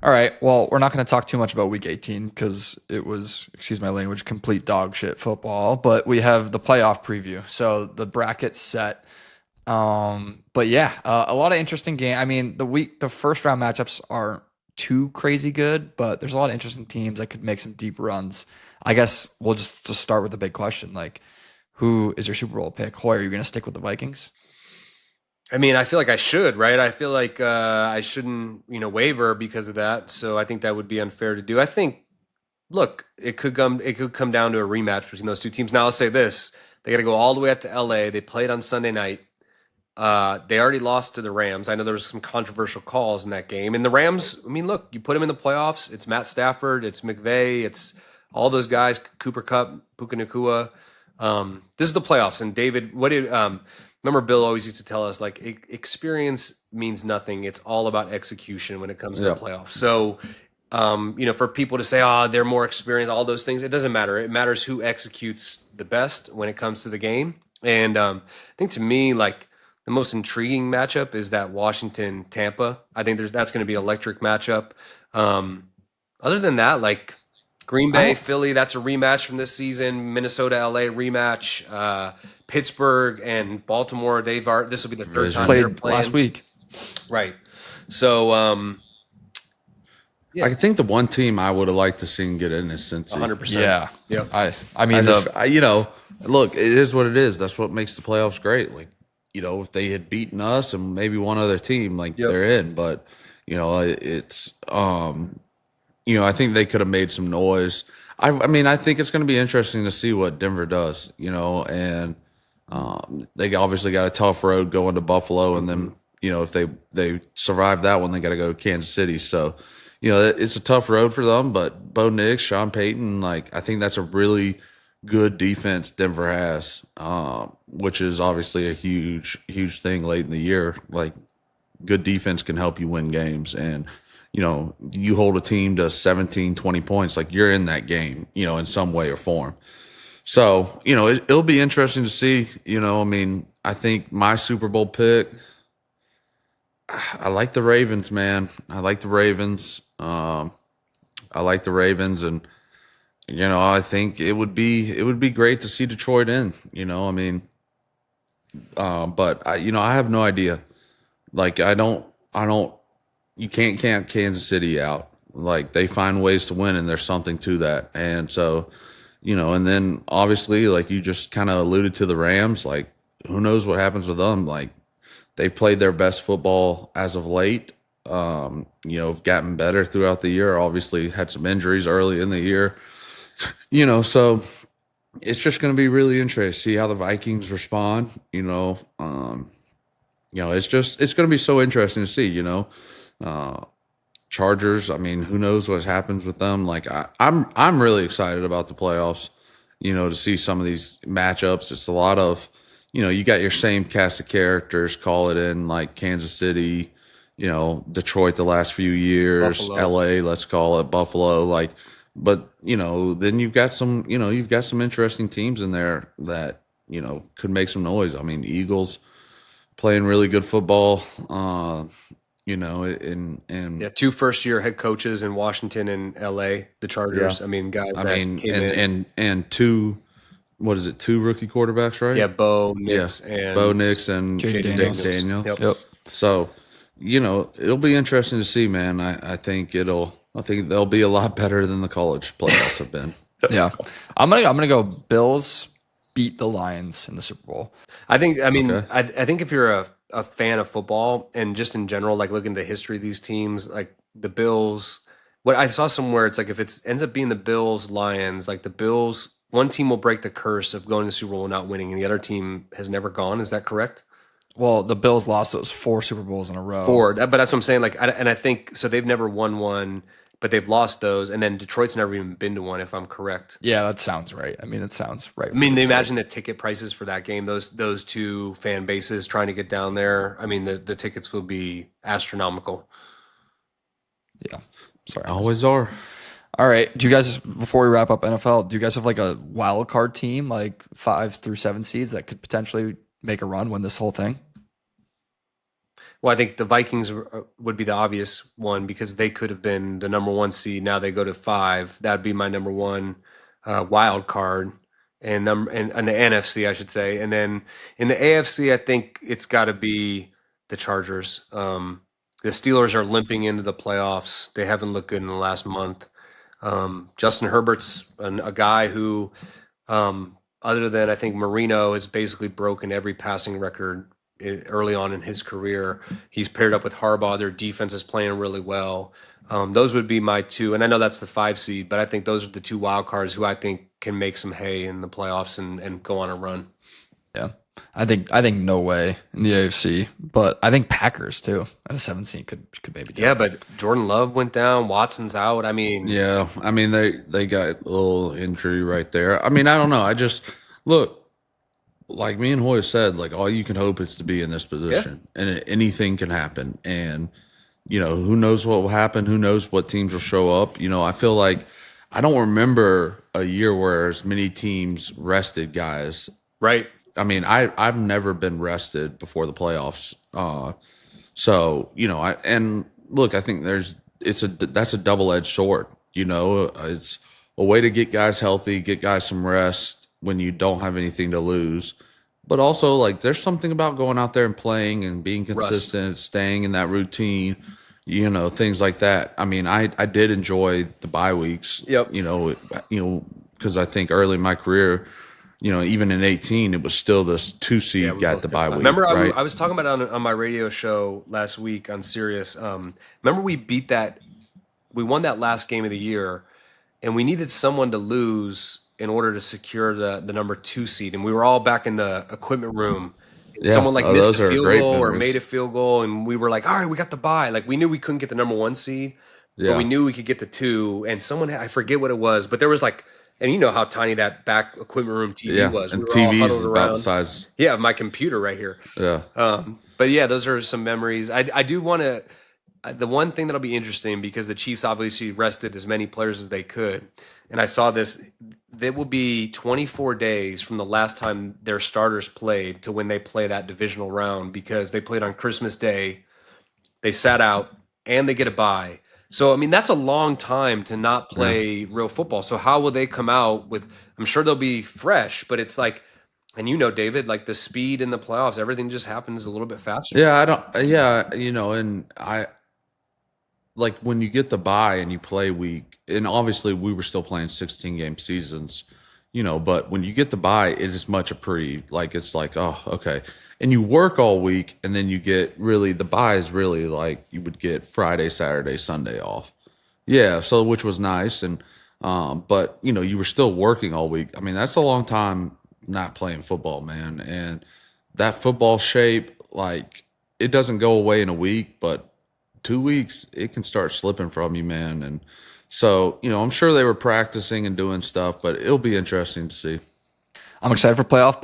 All right. Well, we're not going to talk too much about Week 18 because it was, excuse my language, complete dog shit football. But we have the playoff preview, so the bracket's set. But yeah, a lot of interesting game. I mean, the first round matchups aren't too crazy good, but there's a lot of interesting teams that could make some deep runs. I guess we'll just start with the big question: like, who is your Super Bowl pick? Hoy, are you going to stick with the Vikings? I mean, I feel like I should, right? I feel like I shouldn't, waver because of that. So I think that would be unfair to do. I think, look, it could come down to a rematch between those two teams. Now I'll say this: they got to go all the way up to LA. They played on Sunday night. They already lost to the Rams. I know there was some controversial calls in that game. And the Rams, I mean, look, you put them in the playoffs. It's Matt Stafford. It's McVay. It's all those guys, Cooper Kupp, Puka Nacua. This is the playoffs. And David, remember Bill always used to tell us, like, experience means nothing. It's all about execution when it comes to the playoffs. So, for people to say, they're more experienced, all those things, it doesn't matter. It matters who executes the best when it comes to the game. And I think to me, like, the most intriguing matchup is that Washington-Tampa. I think that's going to be an electric matchup. Other than that, like Green Bay, Philly, that's a rematch from this season. Minnesota-LA rematch. Pittsburgh and Baltimore, this will be the third time they're playing. Last week. Right. So, I think the one team I would have liked to see get in is Cincy. 100%. Yeah. Yep. I mean, look, it is what it is. That's what makes the playoffs great. Like, if they had beaten us and maybe one other team, like they're in. But, it's, I think they could have made some noise. I mean, I think it's going to be interesting to see what Denver does, and they obviously got a tough road going to Buffalo. And then, if they survive that one, they got to go to Kansas City. So, it's a tough road for them. But Bo Nix, Sean Payton, like, I think that's a really good defense Denver has, which is obviously a huge, huge thing late in the year. Like, good defense can help you win games. And, you hold a team to 17, 20 points, like you're in that game, in some way or form. So, it'll be interesting to see, I mean, I think my Super Bowl pick, I like the Ravens, man. I like the Ravens. And, I think it would be great to see Detroit in, I mean, but I have no idea. Like, you can't count Kansas City out. Like, they find ways to win, and there's something to that. And so, and then obviously, like you just kind of alluded to the Rams, like, who knows what happens with them? Like, they've played their best football as of late. Gotten better throughout the year. Obviously had some injuries early in the year. So it's just going to be really interesting to see how the Vikings respond. It's going to be so interesting to see. Chargers. I mean, who knows what happens with them? Like, I'm really excited about the playoffs. To see some of these matchups. It's a lot of, you got your same cast of characters. Call it in like Kansas City, Detroit the last few years, Buffalo. LA, let's call it Buffalo, like. But, then you've got some interesting teams in there that, could make some noise. I mean, Eagles playing really good football, two first-year head coaches in Washington and LA, the Chargers. Yeah. I mean, guys and two rookie quarterbacks, right? Yeah, Bo Nix and Jayden Daniels. Yep. So, it'll be interesting to see, man. I think they'll be a lot better than the college playoffs have been. Yeah, I'm gonna go Bills beat the Lions in the Super Bowl. I think. I mean, Okay. I think if you're a fan of football and just in general, like looking at the history of these teams, like the Bills. What I saw somewhere, it's like if it ends up being the Bills Lions, like the Bills, one team will break the curse of going to the Super Bowl and not winning, and the other team has never gone. Is that correct? Well, the Bills lost those 4 Super Bowls in a row. Forward, but that's what I'm saying. Like, and I think so. They've never won one, but they've lost those, and then Detroit's never even been to one, if I'm correct. Yeah, that sounds right. I mean, it sounds right. I mean, they imagine the ticket prices for that game. Those two fan bases trying to get down there. I mean, the tickets will be astronomical. Yeah. Sorry. Always are. All right. Do you guys, before we wrap up NFL, do you guys have like a wild card team, like 5 through 7 seeds that could potentially make a run, win this whole thing? Well, I think the Vikings would be the obvious one because they could have been the number 1 seed. Now they go to 5. That'd be my number 1 wild card, and the NFC, I should say. And then in the AFC, I think it's got to be the Chargers. The Steelers are limping into the playoffs. They haven't looked good in the last month. Justin Herbert's a guy who, other than I think Marino, has basically broken every passing record early on in his career. He's paired up with Harbaugh. Their defense is playing really well. Those would be my 2, and I know that's the 5 seed, but I think those are the 2 wild cards who I think can make some hay in the playoffs and go on a run. Yeah. I think no way in the AFC, but I think Packers too at a 7 seed could maybe do it. Yeah, but Jordan Love went down. Watson's out. I mean, Yeah, I mean they got a little injury right there. I mean, I don't know. I just look like me and Hoy said, like all you can hope is to be in this position, and anything can happen. And who knows what will happen? Who knows what teams will show up? I feel like I don't remember a year where as many teams rested guys. right. I mean, I've never been rested before the playoffs. So and look, I think that's a double-edged sword. It's a way to get guys healthy, get guys some rest when you don't have anything to lose. But also, like, there's something about going out there and playing and being consistent, staying in that routine, things like that. I mean, I did enjoy the bye weeks. Yep. Because I think early in my career, even in 18, it was still this 2 seed got the bye week. Remember, right? I was talking about it on my radio show last week on Sirius. Remember, we won that last game of the year, and we needed someone to lose in order to secure the number 2 seed. And we were all back in the equipment room. Yeah. Someone missed those a are field great goal or memories. made a field goal, and we were like, all right, we got the bye. Like, we knew we couldn't get the number 1 seed, Yeah. but we knew we could get the 2. And someone, I forget what it was, but there was like, and you know how tiny that back equipment room TV was. And We were all TV's huddled is about around. the size. Yeah, my computer right here. Yeah. But yeah, those are some memories. I do want to. The one thing that'll be interesting because the Chiefs obviously rested as many players as they could, and I saw this. It will be 24 days from the last time their starters played to when they play that divisional round because they played on Christmas Day. They sat out and they get a bye. So, I mean, that's a long time to not play real football. So how will they come out with, I'm sure they'll be fresh, but it's like, and David, like the speed in the playoffs, everything just happens a little bit faster. Yeah, and I like when you get the bye and you play week, and obviously we were still playing 16-game seasons, but when you get the bye, it is much like it's like, oh, okay. And you work all week, and then you get the bye is really like you would get Friday, Saturday, Sunday off. Yeah, so which was nice, and but you were still working all week. I mean, that's a long time not playing football, man. And that football shape, like it doesn't go away in a week, but 2 weeks it can start slipping from you, man. And so I'm sure they were practicing and doing stuff, but it'll be interesting to see. I'm excited for playoff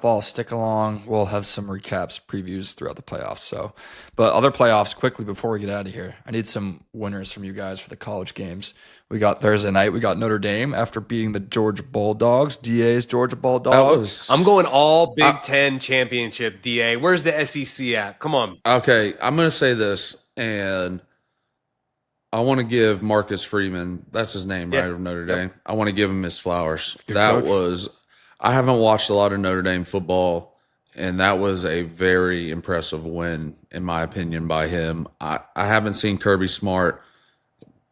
ball. Stick along. We'll have some recaps, previews throughout the playoffs. But other playoffs, quickly before we get out of here, I need some winners from you guys for the college games. We got Thursday night. We got Notre Dame after beating the Georgia Bulldogs. DA's Georgia Bulldogs. I'm going all Big Ten championship, DA. Where's the SEC at? Come on. Okay, I'm going to say this, and I want to give Marcus Freeman, that's his name, right, of Notre Dame. I want to give him his flowers. I haven't watched a lot of Notre Dame football, and that was a very impressive win, in my opinion, by him. I haven't seen Kirby Smart,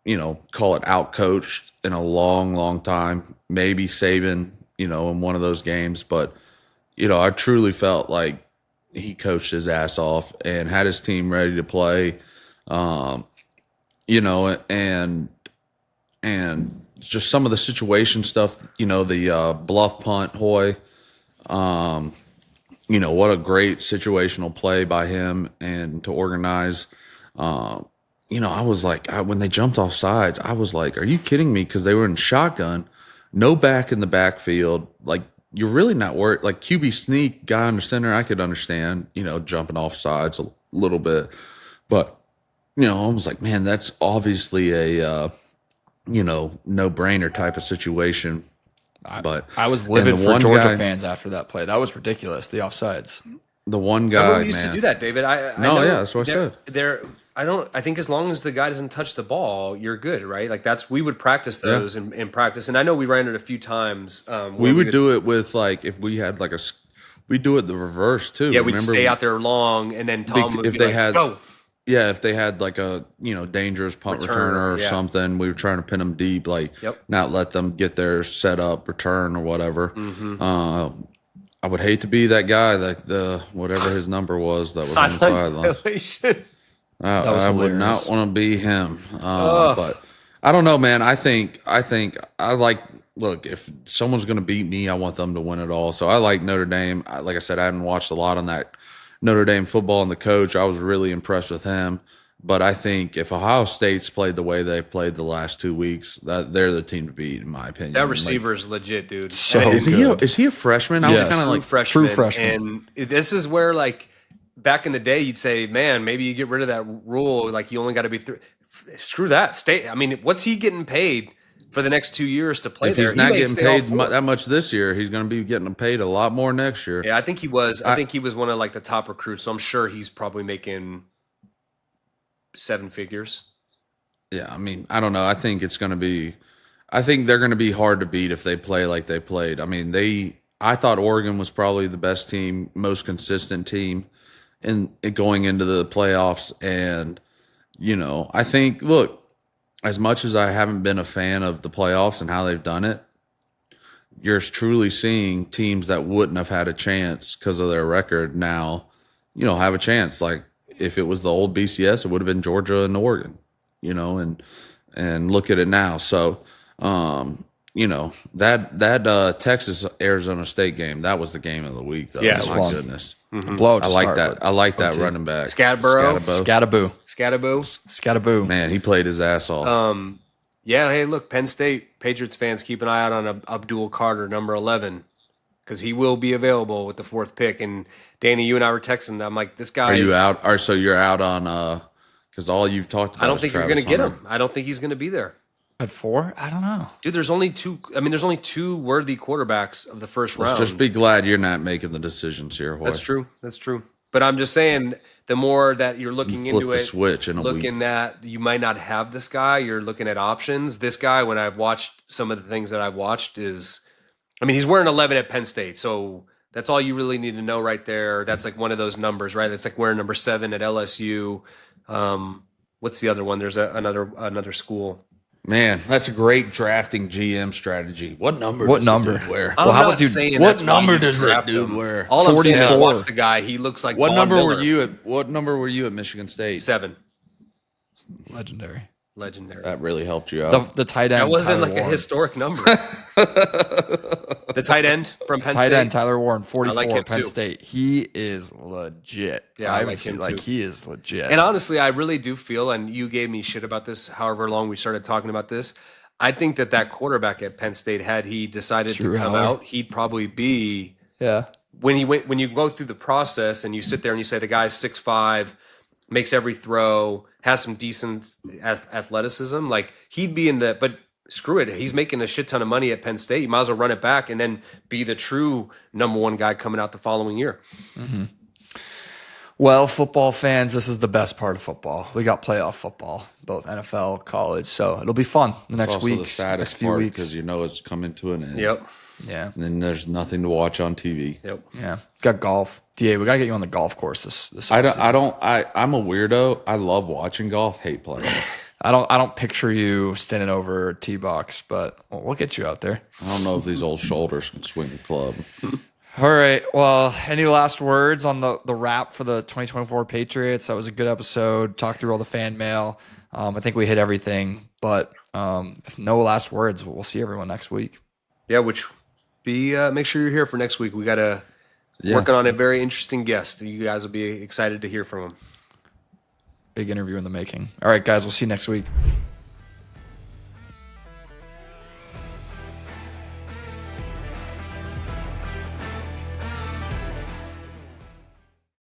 call it out coached in a long, long time. Maybe Saban, in one of those games, but I truly felt like he coached his ass off and had his team ready to play. Um, and just some of the situation stuff, the bluff punt, Hoy. What a great situational play by him and to organize. I was like, when they jumped off sides, I was like, are you kidding me? Because they were in shotgun, no back in the backfield. Like, you're really not worried. Like, QB sneak, guy under center, I could understand, jumping off sides a little bit. But, I was like, man, that's obviously a, no-brainer type of situation. But I was livid for Georgia guy, fans after that play. That was ridiculous. The offsides. The one guy, we used to do that, David. I that's what I said. I think as long as the guy doesn't touch the ball, you're good, right? Like we would practice those in practice, and I know we ran it a few times. We would do it with if we had we do it the reverse too. Yeah, we'd stay out there long, and then Tom would go. Yeah, if they had a dangerous punt returner or something, we were trying to pin them deep, not let them get their setup return or whatever. Mm-hmm. I would hate to be that guy, whatever his number was that was on the sideline. I would not want to be him. But I don't know, man. I think I like. Look, if someone's going to beat me, I want them to win it all. So I like Notre Dame. Like I said, I haven't watched a lot on that Notre Dame football and the coach. I was really impressed with him. But I think if Ohio State's played the way they played the last 2 weeks, that they're the team to beat, in my opinion. That receiver is legit, dude. So is he a freshman? I was kind of like true freshman. And this is where back in the day, you'd say, man, maybe you get rid of that rule. You only got to be screw that. What's he getting paid for the next 2 years to play there? If he's not getting paid that much this year, he's going to be getting paid a lot more next year. Yeah, I think he was. I think he was one of the top recruits. So I'm sure he's probably making 7 figures. Yeah, I mean, I don't know. I think they're going to be hard to beat if they play like they played. I mean, I thought Oregon was probably the best team, most consistent team in going into the playoffs. And, I think, look, as much as I haven't been a fan of the playoffs and how they've done it, you're truly seeing teams that wouldn't have had a chance because of their record now, have a chance. Like, if it was the old BCS, it would have been Georgia and Oregon, and look at it now. So, that Texas Arizona State game, that was the game of the week, though. Yeah, my goodness. Mm-hmm. Blowout. I like that. I like that running back. Scattaboo. Man, he played his ass off. Yeah. Hey, look, Penn State Patriots fans, keep an eye out on Abdul Carter, number 11, because he will be available with the 4th pick. And Danny, you and I were texting. I'm like, this guy. Are you out? Or so you're out on? Because all you've talked about. I don't think you're going to get him. I don't think he's going to be there. At 4? I don't know. Dude, there's only 2 worthy quarterbacks of the first round. Just be glad you're not making the decisions here, Hoy. That's true. But I'm just saying, the more that you're looking into it, switch in a looking week. at, you might not have this guy. You're looking at options. This guy, when I've watched some of the things that I've watched, he's wearing 11 at Penn State. So that's all you really need to know right there. That's one of those numbers, right? That's wearing number 7 at LSU. What's the other one? There's another school. Man, that's a great drafting GM strategy. What number? What number? Wear? Well, how about dude? What number does that dude wear? All I'm saying is watch the guy. He looks like. What number were you at? What number were you at Michigan State? 7. Legendary. That really helped you out. The tight end. That wasn't Tyler Warren. a historic number. The tight end from Penn State. Tight end Tyler Warren, 44, like him Penn too. State. He is legit. Yeah, I like him too. He is legit. And honestly, I really do feel, and you gave me shit about this, however long we started talking about this. I think that quarterback at Penn State, had he decided to come out, he'd probably be. Yeah. When you go through the process and you sit there and you say the guy's 6'5", makes every throw, has some decent athleticism, he'd be in the. But screw it, he's making a shit ton of money at Penn State. You might as well run it back and then be the true number 1 guy coming out the following year. Mm-hmm. Well, football fans, this is the best part of football. We got playoff football, both NFL, college, so it'll be fun the next Also week, the saddest next few part weeks. because you know it's coming to an end. Yep. Yeah, And then there's nothing to watch on TV. Yep. yeah. Got golf. DA, we gotta get you on the golf course this I'm a weirdo. I love watching golf, hate playing. I don't picture you standing over a tee box, but we'll get you out there. I don't know if these old shoulders can swing a club. All right. Well, any last words on the wrap for the 2024 Patriots? That was a good episode. Talked through all the fan mail. I think we hit everything. But if no last words, we'll see everyone next week. Yeah, which make sure you're here for next week. We got to working on a very interesting guest. You guys will be excited to hear from him. Big interview in the making. All right, guys. We'll see you next week.